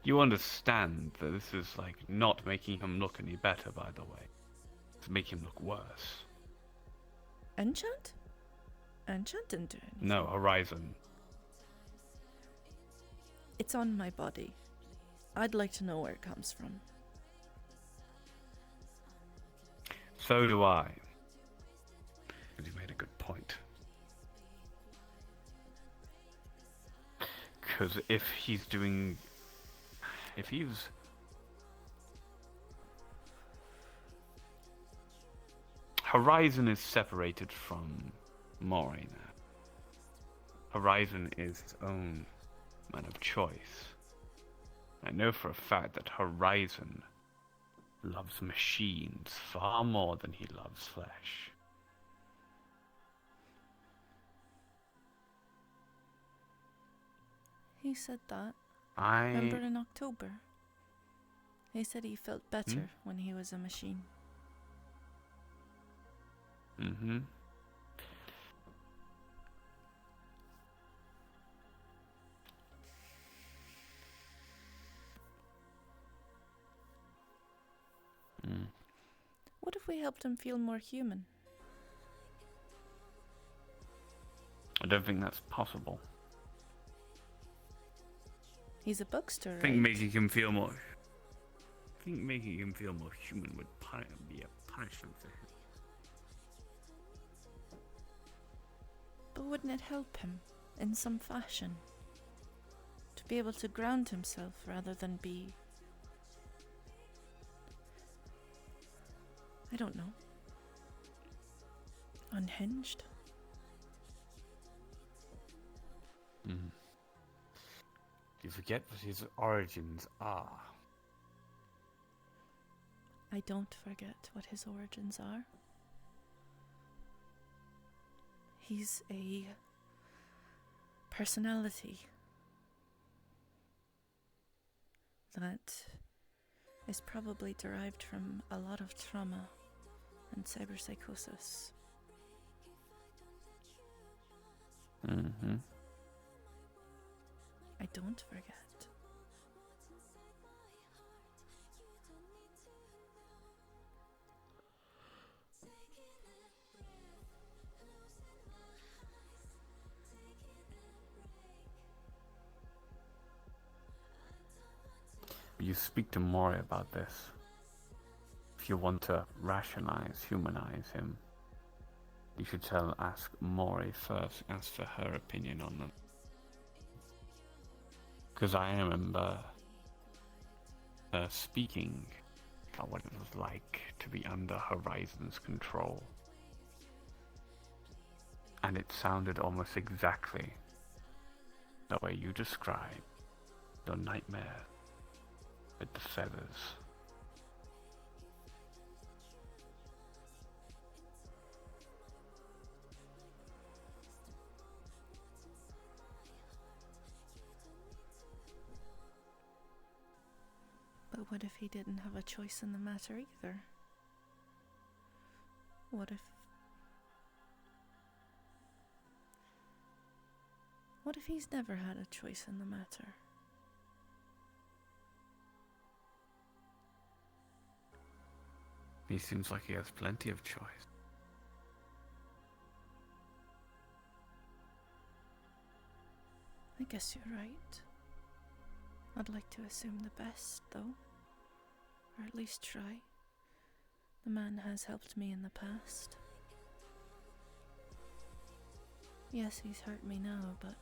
You understand that this is like not making him look any better, by the way. It's making him look worse. Enchant? Enchant didn't do anything. No, Horizon. It's on my body. I'd like to know where it comes from. So do I. And you made a good point. Because if he's Horizon is separated from Morena. Horizon is its own man of choice. I know for a fact that Horizon loves machines far more than he loves flesh. He said that. Remember in October? He said he felt better when he was a machine. Mm-hmm. What if we helped him feel more human? I don't think that's possible. He's a Bugster, right? I think making him feel more human would be a punishment for him. But wouldn't it help him in some fashion? To be able to ground himself rather than be... I don't know. Unhinged? You forget what his origins are. I don't forget what his origins are. He's a personality that is probably derived from a lot of trauma and cyberpsychosis. Mm-hmm. I don't forget. You speak to Mori about this. If you want to rationalize, humanize him, you should ask Mori first, ask for her opinion on them. Because I remember her speaking about what it was like to be under Horizon's control. And it sounded almost exactly the way you described your nightmare with the feathers. But what if he didn't have a choice in the matter either? What if he's never had a choice in the matter? He seems like he has plenty of choice. I guess you're right. I'd like to assume the best, though. Or at least try. The man has helped me in the past. Yes, he's hurt me now, but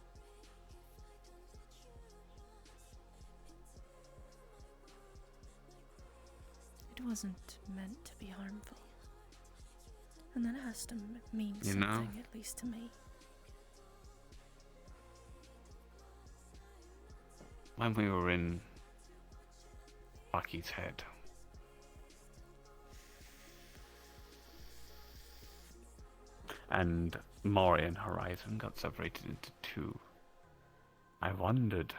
it wasn't meant to be harmful. And that has to mean You something, know? at least to me. When we were in Bucky's head, and Mori and Horizon got separated into two, I wondered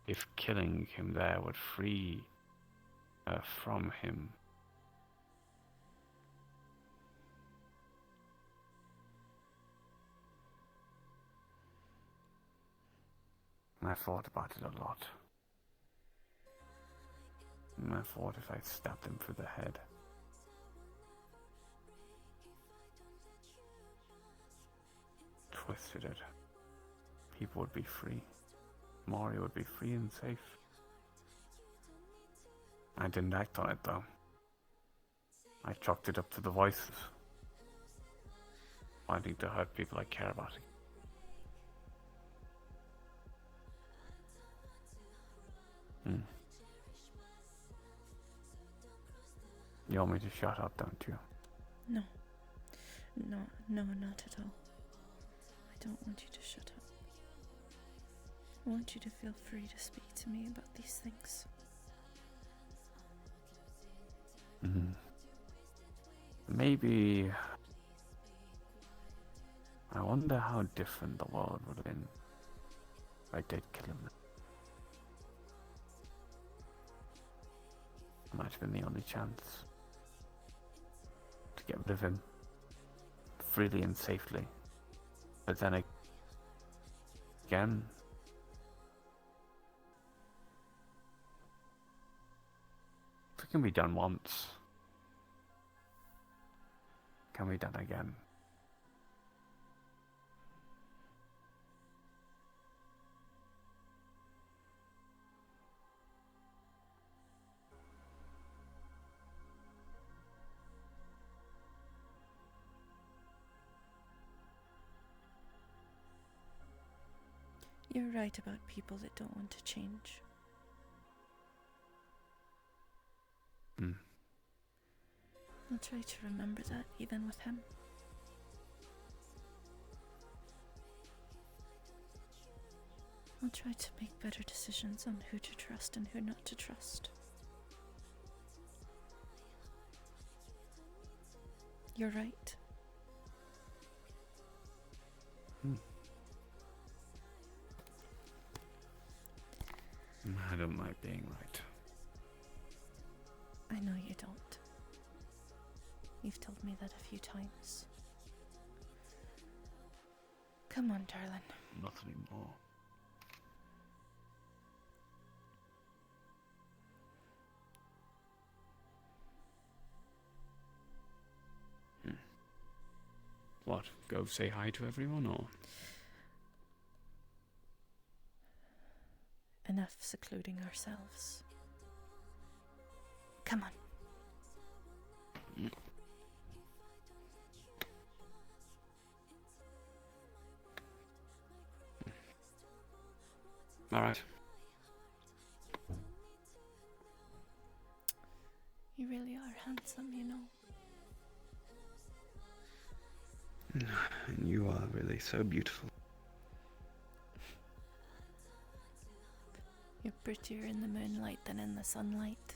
if killing him there would free her from him. And I thought about it a lot. And I thought if I stabbed him through the head, twisted it, people would be free. Mori would be free and safe. I didn't act on it though. I chalked it up to the voices. Wanting to hurt people I care about. You want me to shut up, don't you? No. No, not at all. I don't want you to shut up. I want you to feel free to speak to me about these things. Maybe... I wonder how different the world would have been if I did kill him. It might have been the only chance to get rid of him freely and safely. But then again, if it can be done once, it can be done again. You're right about people that don't want to change. I'll try to remember that, even with him. I'll try to make better decisions on who to trust and who not to trust. You're right. I don't like being right. I know you don't. You've told me that a few times. Come on, darling. Not anymore. What? Go say hi to everyone, or? Enough secluding ourselves. Come on. All right. You really are handsome, you know. And you are really so beautiful. You're prettier in the moonlight than in the sunlight.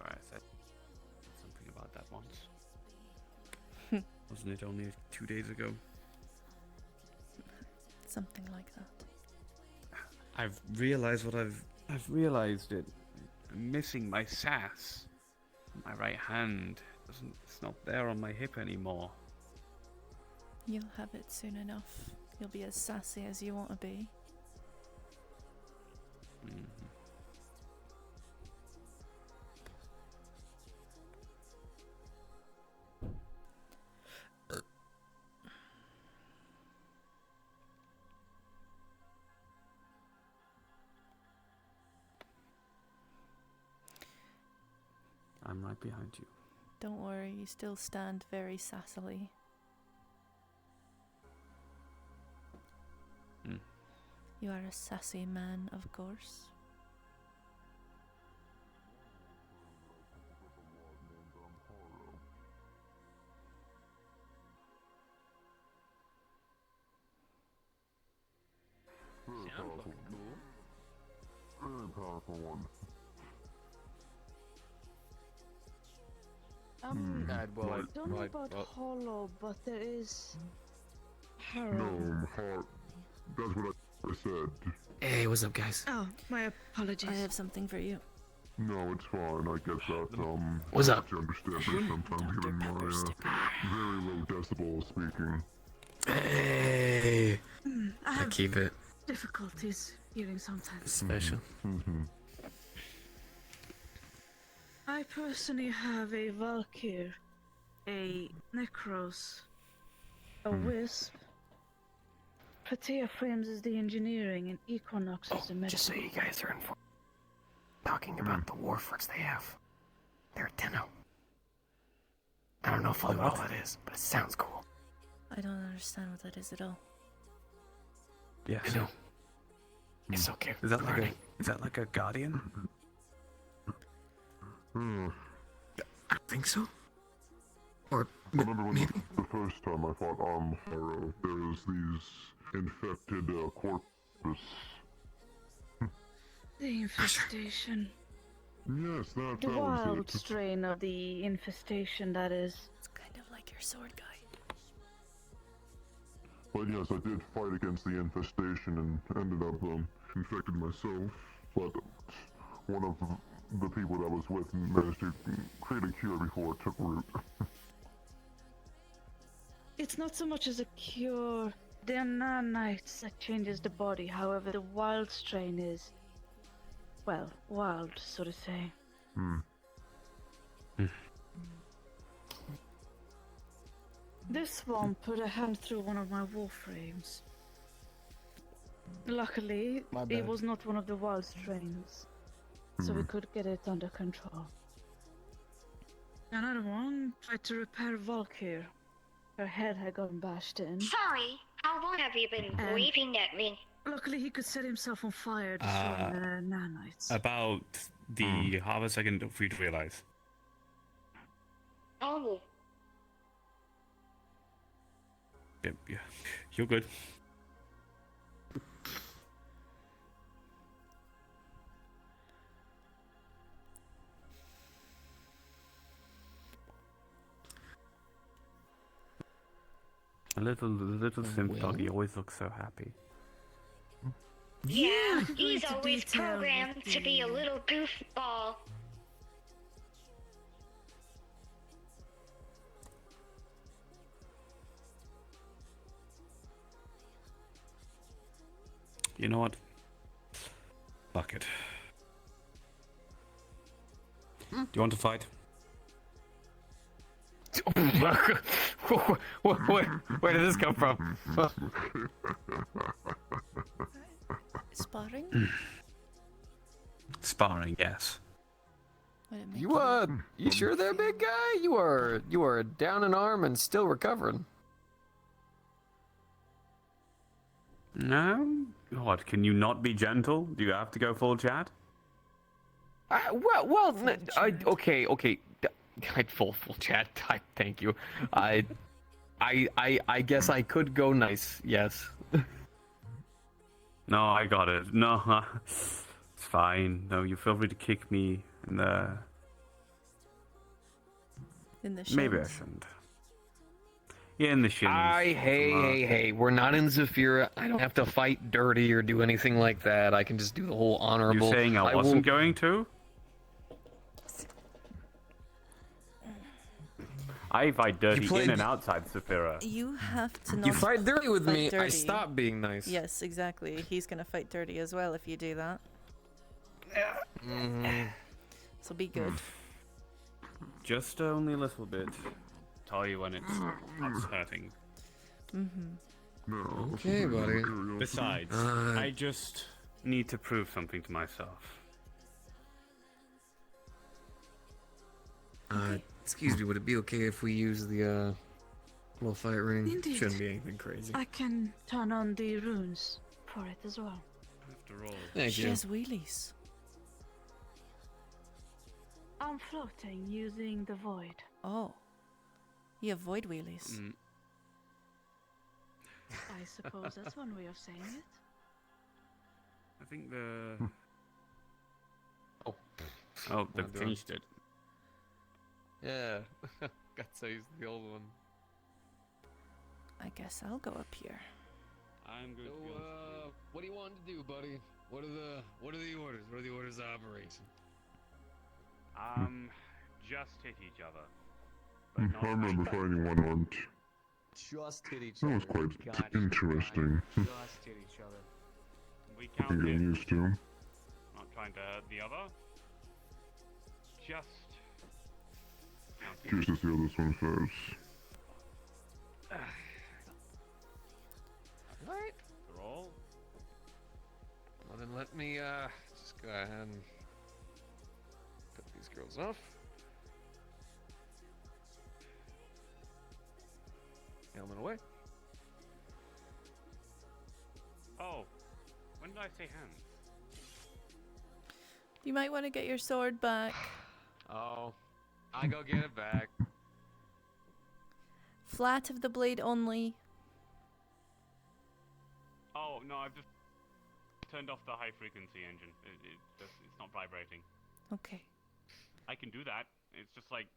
I said something about that once. Wasn't it only 2 days ago? Something like that. I've realized what I've realized it. I'm missing my sass. My right hand it's not there on my hip anymore. You'll have it soon enough. You'll be as sassy as you want to be. Mhm. I'm right behind you. Don't worry, you still stand very sassily. You are a sassy man, of course. Very powerful one. Well, Don't know about Hollow, but there is Harrow. No, heart. That's what I said. Hey, what's up, guys? Oh, my apologies. I have something for you. No, it's fine. I get that. What's I up? have to understand it sometimes, given my very low decibel speaking. Hey, I I have keep it difficulties hearing sometimes. special. Mm-hmm. I personally have a Valkyr, a Necros, a Wisp. Patea Frames is the engineering, and Equinox is the medical. Just so you guys are informed, talking about the warforts they have. They're a Tenno. I don't know fully what that is, but it sounds cool. I don't understand what that is at all. Yes. I know. It's okay. Is that like a guardian? I think so. Or Remember when maybe. the first time I fought Harrow, there was these infected corpus. The infestation. Yes, that The was wild it. strain of the infestation, that is. It's kind of like your sword guy. But yes, I did fight against the infestation and ended up infected myself. But one of the people that was with me managed to create a cure before it took root. It's not so much as a cure. There are nanites that changes the body. However, the wild strain is, well, wild, so to say. This swamp put a hand through one of my warframes. Luckily, it was not one of the wild strains, so we could get it under control. Another one tried to repair Valkyr. Her head had gotten bashed in. Sorry, how long have you been waving at me? Luckily, he could set himself on fire destroying the nanites. About the half a second for you to realize. Oh, Yeah, you're good. The little synth Well. doggy always looks so happy. Yeah, I could go he's into always detail with programmed to be a the- little goofball. You know what? Fuck it. Do you want to fight? Where did this come from? Sparring? Sparring, yes. Would it make You sure there, big guy? You are down an arm and still recovering. No? What, can you not be gentle? Do you have to go full chat? Okay. Full chat. Thank you. I guess I could go nice. Yes. No, I got it. No, it's fine. No, you feel free to kick me in the... in the shins? Maybe I shouldn't. Yeah, in the shins. Hey. We're not in Zafira. I don't have to fight dirty or do anything like that. I can just do the whole honorable. You're saying I wasn't going to? I fight dirty played- in and outside Saphira. You have to not You fight dirty with fight me. I dirty. stop being nice. Yes, exactly. He's gonna fight dirty as well if you do that. So be good. Just only a little bit. Tell you when it's hurting. Okay, buddy. Besides, I just need to prove something to myself. Excuse me, would it be okay if we use the little fight ring? Indeed. Shouldn't be anything crazy. I can turn on the runes for it as well. After all. Thank She you. has wheelies. I'm floating using the void. Oh. You have void wheelies. Mm. I suppose that's one way of saying it. I think the... Oh. Oh, they've Not doing- changed it. Yeah. Got to use the old one. I guess I'll go up here. I'm good So, to go. what do you want to do, buddy? What are the orders? What are the orders of operation? Just hit each other. I remember fighting one armed. Just hit each That other. was quite Got it. interesting. Just hit each other. We I'm count getting it. used to. Not trying to hurt the other. Just... count it. Curious to see how this one fares. Alright. Roll. Well, then let me, just go ahead and put these girls off. Helmet away. Oh, when did I say hands? You might want to get your sword back. Oh, I go get it back. Flat of the blade only. Oh, no, I've just turned off the high frequency engine. It's not vibrating. Okay. I can do that. It's just like...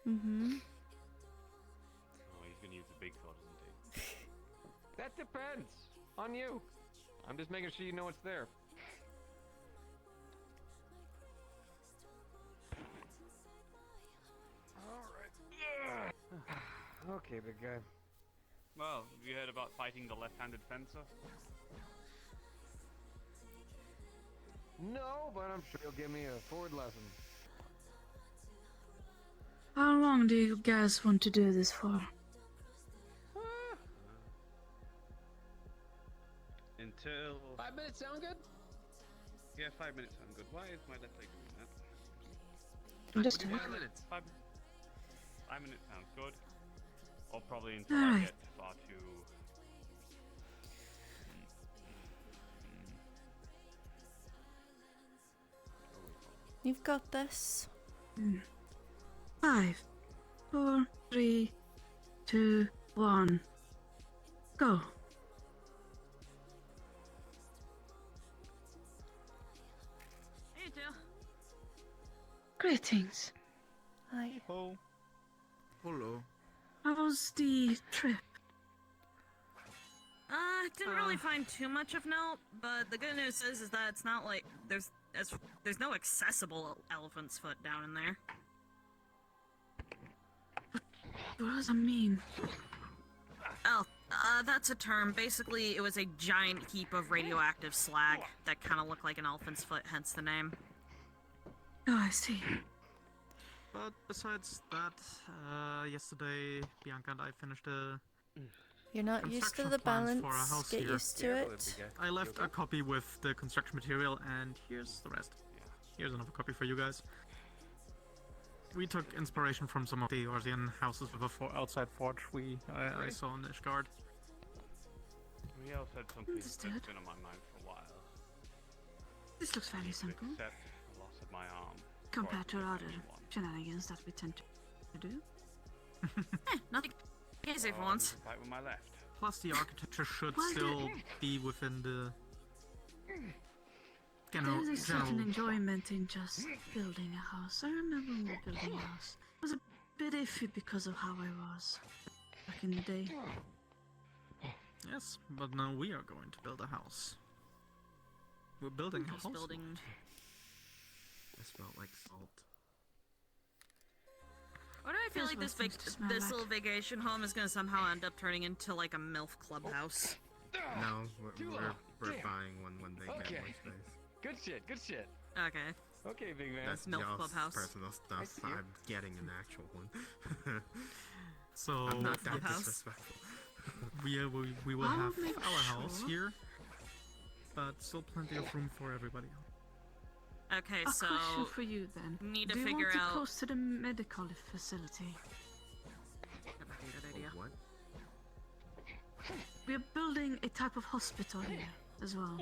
Mm-hmm. Oh, he's gonna use the big sword, isn't he? That depends on you. I'm just making sure you know it's there. Alright. Okay, big guy. Well, have you heard about fighting the left-handed fencer? No, but I'm sure you'll give me a sword lesson. How long do you guys want to do this for? Until... 5 minutes sound good? Yeah, 5 minutes sound good. Why is my left leg doing that? Just 5 minutes. 5 minutes sounds good. Or probably until I Alright. get far too... You've got this. 5, 4, 3, 2, 1. Go. Hey, Jill. Greetings. Hi. Hello. How's the trip? Didn't really find too much of note, but the good news is that it's not like there's no accessible elephant's foot down in there. What does that mean? Oh, that's a term. Basically, it was a giant heap of radioactive slag that kind of looked like an elephant's foot, hence the name. Oh, I see. But besides that, yesterday Bianca and I finished a You're not used to construction the plans for a balance. house Get here. used to it. I left a copy with the construction material, and here's the rest. Here's another copy for you guys. We took inspiration from some of the Orzian houses with a outside forge I saw in Ishgard. We also had something that's Understood. been on my mind for a while. This looks fairly To simple accept the loss of my arm. compared to before I other could make one. shenanigans that we tend to do. Nothing easy for Oh, once. I fight with my left. Plus, the architecture should Well, still be within the There's a certain general. enjoyment in just building a house. I remember when we were building a house. It was a bit iffy because of how I was back in the day. Yes, but now we are going to build a house. We're building a House house. building. I smell like salt. Why do I feel Feels like worse things to smell this like. little vacation home is gonna somehow end up turning into like a MILF clubhouse? No, we're buying one when they get more space. Good shit, good shit. Okay. Okay, big man. That's MILF y'all's clubhouse. personal stuff. see you. I'm getting an actual one. So I'm not that Clubhouse. disrespectful. we will I'll have make our house sure. here, but still plenty of room for everybody else. Okay, A so question for you then. need to Do you figure want it out. close to the medical facility? Good idea. What? We're building a type of hospital here as well.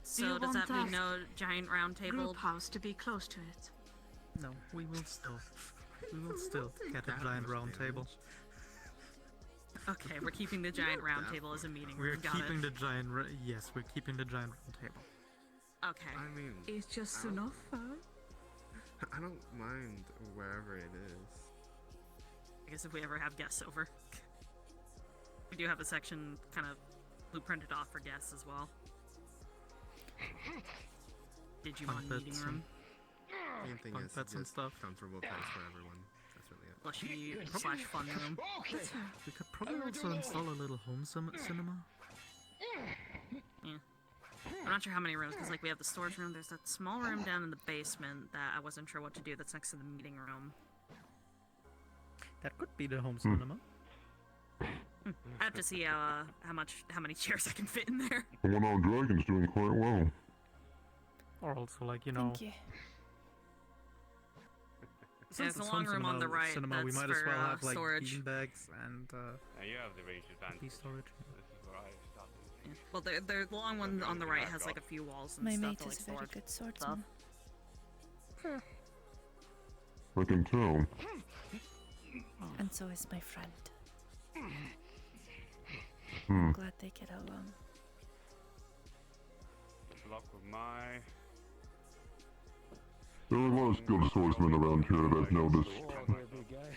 So you does want that mean that no giant round table? Group house to be close to it. No, we will still get a That giant much round damage. table. Okay, we're keeping the giant round table as a meeting We're room. Got keeping it. the giant. Yes, we're keeping the giant round table. Okay. I mean, It's just I don't- enough, huh? I don't mind wherever it is. I guess if we ever have guests over, we do have a section kind of blueprinted off for guests as well. Digimon Bunk meeting beds room, Main thing Bunk is beds and just stuff. comfortable place for everyone. That's really it. plushy slash fun room. Okay. We could probably also install a little home cinema. I'm not sure how many rooms, because like we have the storage room. There's that small room down in the basement that I wasn't sure what to do. That's next to the meeting room. That could be the home cinema. I have to see how many chairs I can fit in there. The one-armed dragon's doing quite well. Or also, like, you know, Thank you. There's the it's long home room on the right. cinema, we that's might as for, well have like storage. beanbags and Now you have the range advantage. tea storage. This is where I started. Yeah. Well, the long one on the right has like a few walls and My stuff mate to like is a very storage. good swordsman. I can tell. And so is my friend. Hmm. Glad they get along. Good luck with my. There are a lot of skilled swordsmen around here that I've noticed. Oh, there, big guy.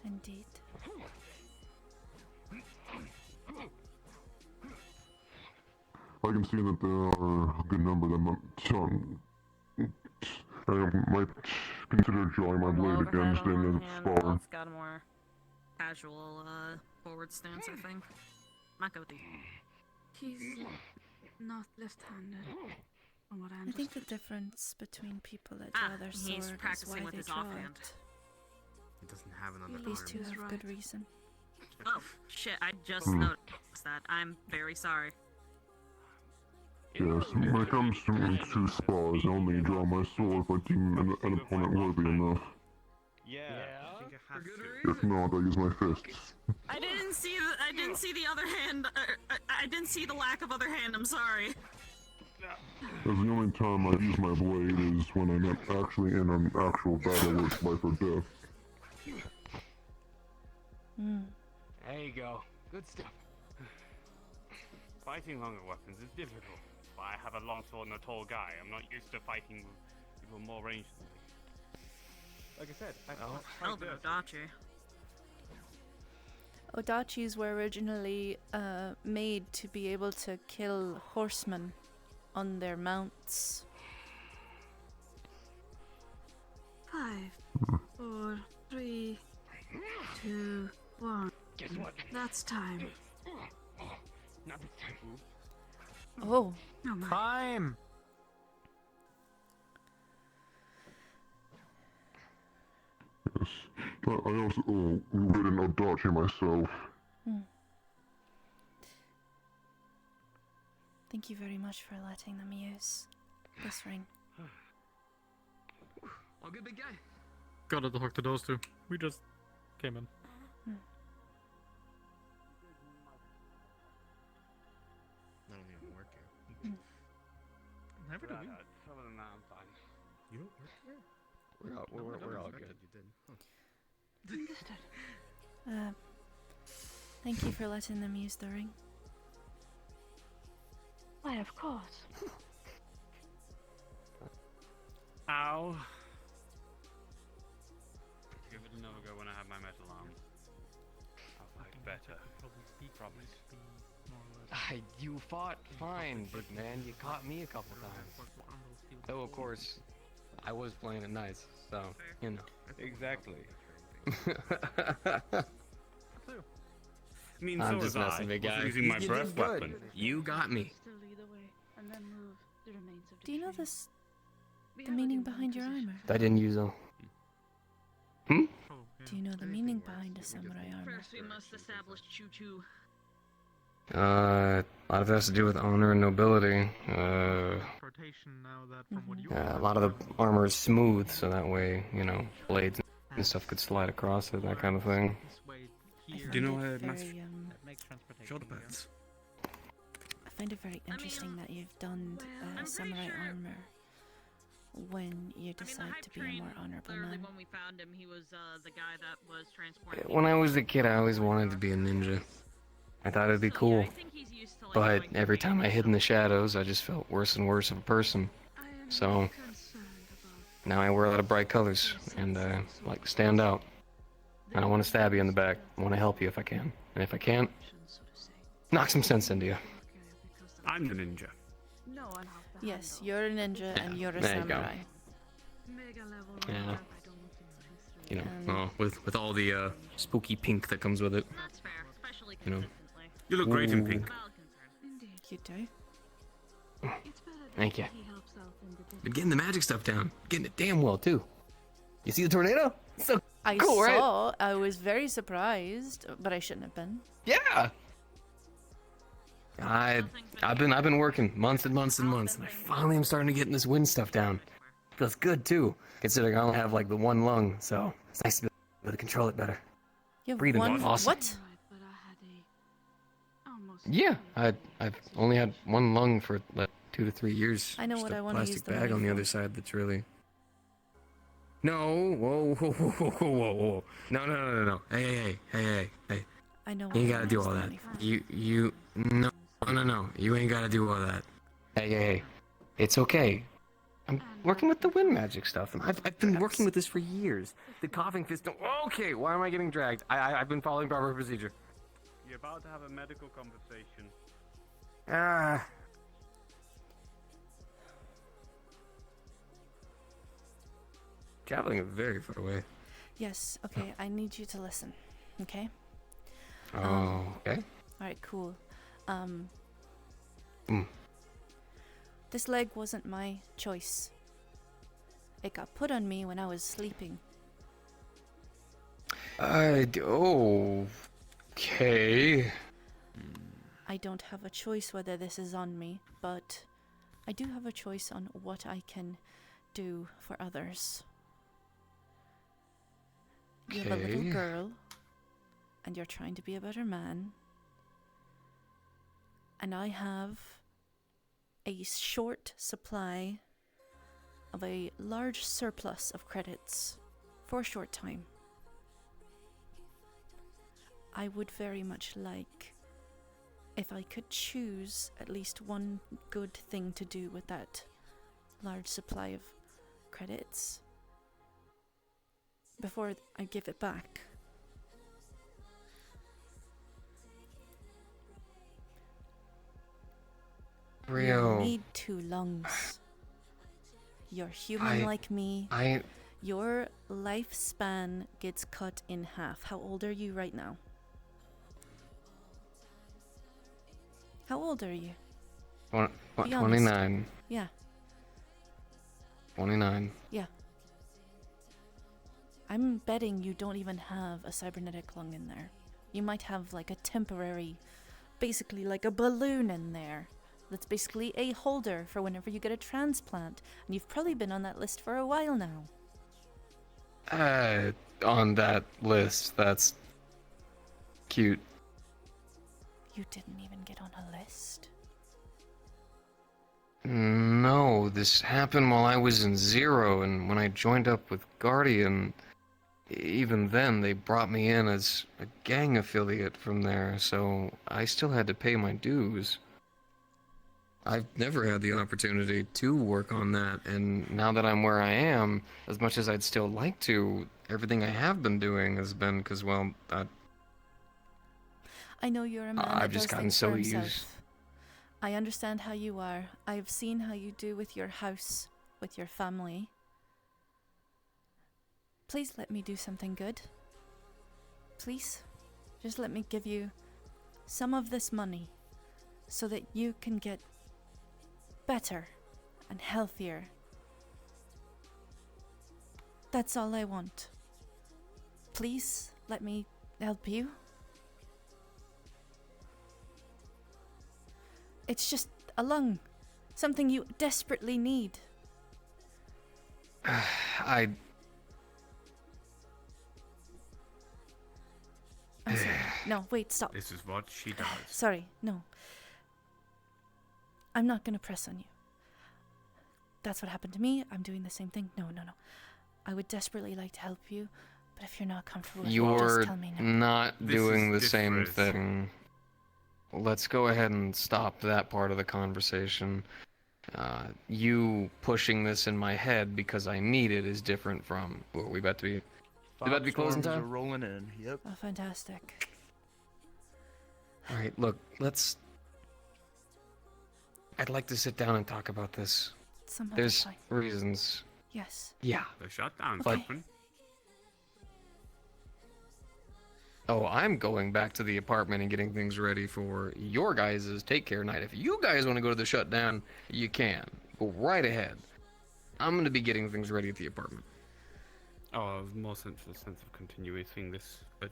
Indeed. I can see that there are a good number that I might consider drawing my blade against in a spar. It's got a more casual forward stance, I think. Not go with He's not left-handed, from what I I understand. think the difference between people that draw their sword he's is practicing why with they his draw offhand. it. He doesn't have another These arm. two have right. good reason. Oh shit! I just Hmm. noticed that. I'm very sorry. Yes, when it comes to spars, I only draw my sword if I deem an opponent worthy enough. Yeah. I think it has For good to. reason. If not, I use my fists. I didn't see the other hand. I didn't see the lack of other hand. I'm sorry. As the only time I use my blade is when I'm actually in an actual battle with life or death. Hmm. There you go. Good stuff. Fighting longer weapons is difficult. But I have a long sword and a tall guy. I'm not used to fighting with people more ranged than me. Like I said, I Oh. Hell of an Odachi. Odachis were originally made to be able to kill horsemen on their mounts. 5, 4, 3, 2, 1. Guess what? That's time. Not this time. Oh, No mind. Time! Yes. I also read an Odachi myself. thank you very much for letting them use this ring. All good, big guy. Gotta talk to those two. We just came in. I don't even work here. Never do we. Other than that, I'm fine. You don't work here? We're all good. You did. Huh. Understood. Thank you for letting them use the ring. Why, of course. Ow. Give it another go when I have my metal arm. I'll fight better. Promise. You fought fine, big man. You caught me a couple times. Though, of course, I was playing it nice, so, you know. Exactly. True. I mean, I'm so just was messing, I. big Wasn't guy. using my You breath did good. weapon. You got me. Still lead the way, and then move the remains of the Do you know tree. this? We The have a meaning given behind your position. armor? I didn't use a... Oh, yeah. Do you know the meaning behind a samurai armor? First, we must establish Choo-Choo. A lot of it has to do with honor and nobility. Transportation now that from what you A lot of the armor is smooth, so that way, you know, blades and stuff could slide across it, that kind of thing. This way I here. Do you know find why it it must- very, That makes transportation Shoulder easier. pads. I find it very interesting that you've donned I'm pretty samurai sure- armor when you I mean, the decide hype to be a train, more honorable literally man. when we found him, he was the guy that was transporting. When I was a kid, I always wanted to be a ninja. I thought it'd be cool. But every time I hid in the shadows, I just felt worse and worse of a person. I am So, not concerned about now I wear a lot of bright colors, and I like to stand out. I don't want to stab you in the back. I want to help you if I can. And if I can't, options, so to say. knock some sense into you. Okay, because the I'm the ninja. no one has the Yes, handle. you're a ninja and you're a there you go. samurai. Mega level Yeah. rank up, I don't look into history. You know, well, with all the spooky pink that comes with it. That's fair, especially You know. consistently. You look great in Ooh. pink. Valid concern. Indeed. You do? It's better that Thank you. he helps out in the Been getting the magic stuff down. Getting it damn well, too. You see the tornado? So I cool, right? saw. I was very surprised, but I shouldn't have been. Yeah. I've been working months and months and months, and I finally am starting to get this wind stuff down. Feels good too, considering I only have like the one lung, so it's nice to be able to control it better. You have Breathing one. was awesome. What? right, but I had a almost Yeah, I've only had one lung for like 2 to 3 years. I know Just what a I wanna plastic use the bag money on the for. other side that's really. No, whoa, whoa, whoa, whoa, whoa, whoa. No. Hey. I know. You what ain't I gotta wanna do use all the that. money for. No. You ain't gotta do all that. Hey. It's okay. I'm working with the wind magic stuff, and I've been working with this for years. The coughing fist. Okay, why am I getting dragged? I've been following proper procedure. You're about to have a medical conversation. Ah. Traveling very far away. Yes. Okay. I need you to listen. Okay. Oh, okay. All right. Cool. Mm. This leg wasn't my choice. It got put on me when I was sleeping. Okay. I don't have a choice whether this is on me, but I do have a choice on what I can do for others. You're a little Okay. girl, and you're trying to be a better man. And I have a short supply of a large surplus of credits for a short time. I would very much like if I could choose at least one good thing to do with that large supply of credits. before I give it back. Rio. You need 2 lungs. You're human like me. Your lifespan gets cut in half. How old are you right now? How old are you? What, Be honest. 29. Yeah. 29. Yeah. I'm betting you don't even have a cybernetic lung in there. You might have like a temporary, basically like a balloon in there. That's basically a holder for whenever you get a transplant. And you've probably been on that list for a while now. On that list, that's cute. You didn't even get on a list. No, this happened while I was in Zero, and when I joined up with Guardian, even then they brought me in as a gang affiliate from there, so I still had to pay my dues. I've never had the opportunity to work on that, and now that I'm where I am, as much as I'd still like to, everything I have been doing has been because, well, I know you're a man I've that just does gotten things so for used. himself. I understand how you are. I've seen how you do with your house, with your family. Please let me do something good. Please, just let me give you some of this money so that you can get better and healthier. That's all I want. Please let me help you. It's just a lung. Something you desperately need. I... I'm sorry. No, wait, stop. This is what she does. Sorry, no. I'm not gonna press on you. That's what happened to me. I'm doing the same thing. No. I would desperately like to help you, but if you're not comfortable with it, just You're tell me no. not doing the is same different. thing. Let's go ahead and stop that part of the conversation. You pushing this in my head because I need it is different from... Well, we about to be closing Storms are time? rolling in. Yep. Oh, fantastic. Alright, look, let's... I'd like to sit down and talk about this. Some other There's time. reasons. Yes. Yeah. The shutdown's Okay. open. Oh, I'm going back to the apartment and getting things ready for your guys' take care night. If you guys want to go to the shutdown, you can. Go right ahead. I'm going to be getting things ready at the apartment. Oh, I was more sense of continuing this, but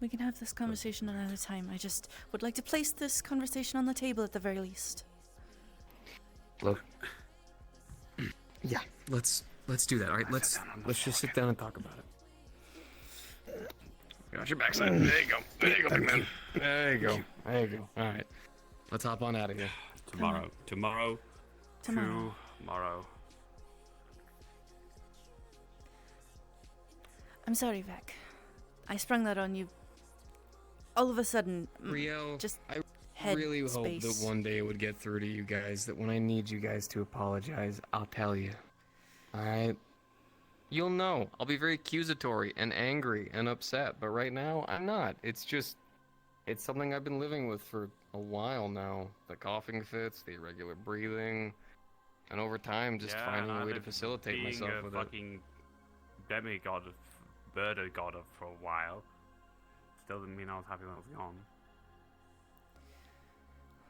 We can have this conversation another time. I just would like to place this conversation on the table at the very least. Look. Yeah, let's do that. All right, let's just sit down and talk about it. Got your backside. There you go. There you go, big man. There you go. There you go. All right, let's hop on out of here. tomorrow. Tomorrow. I'm sorry, Vec. I sprung that on you all of a sudden. Rio, just I head really hope space. that one day it would get through to you guys that when I need you guys to apologize, I'll tell you. Alright? You'll know. I'll be very accusatory and angry and upset, but right now, I'm not. It's just... It's something I've been living with for a while now. The coughing fits, the irregular breathing, and over time, just yeah, finding a I've way to been facilitate being myself a with it. fucking demigod of murder god of for a while. Still didn't mean I was happy when I was gone.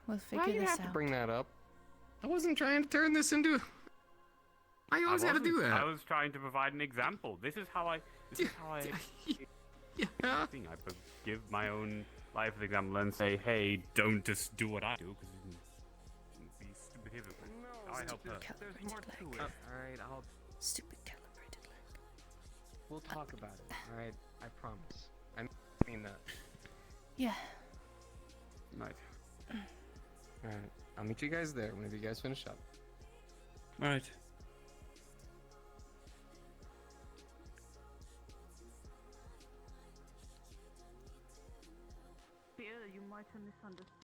We'll Why figure do you this have out. to bring that up? I wasn't trying to turn this into... I always had to do that. I was trying to provide an example. This is how I. Yeah. Thing I give my own life an example and say, hey, don't just do what I do because it'd be stupid hypocrite. No, I help her. Calibrated leg. Alright, Stupid calibrated leg. we'll talk about it. Alright, I promise. I mean that. Yeah. Right. Alright, I'll meet you guys there whenever you guys finish up. Right. Fear you might have misunderstood.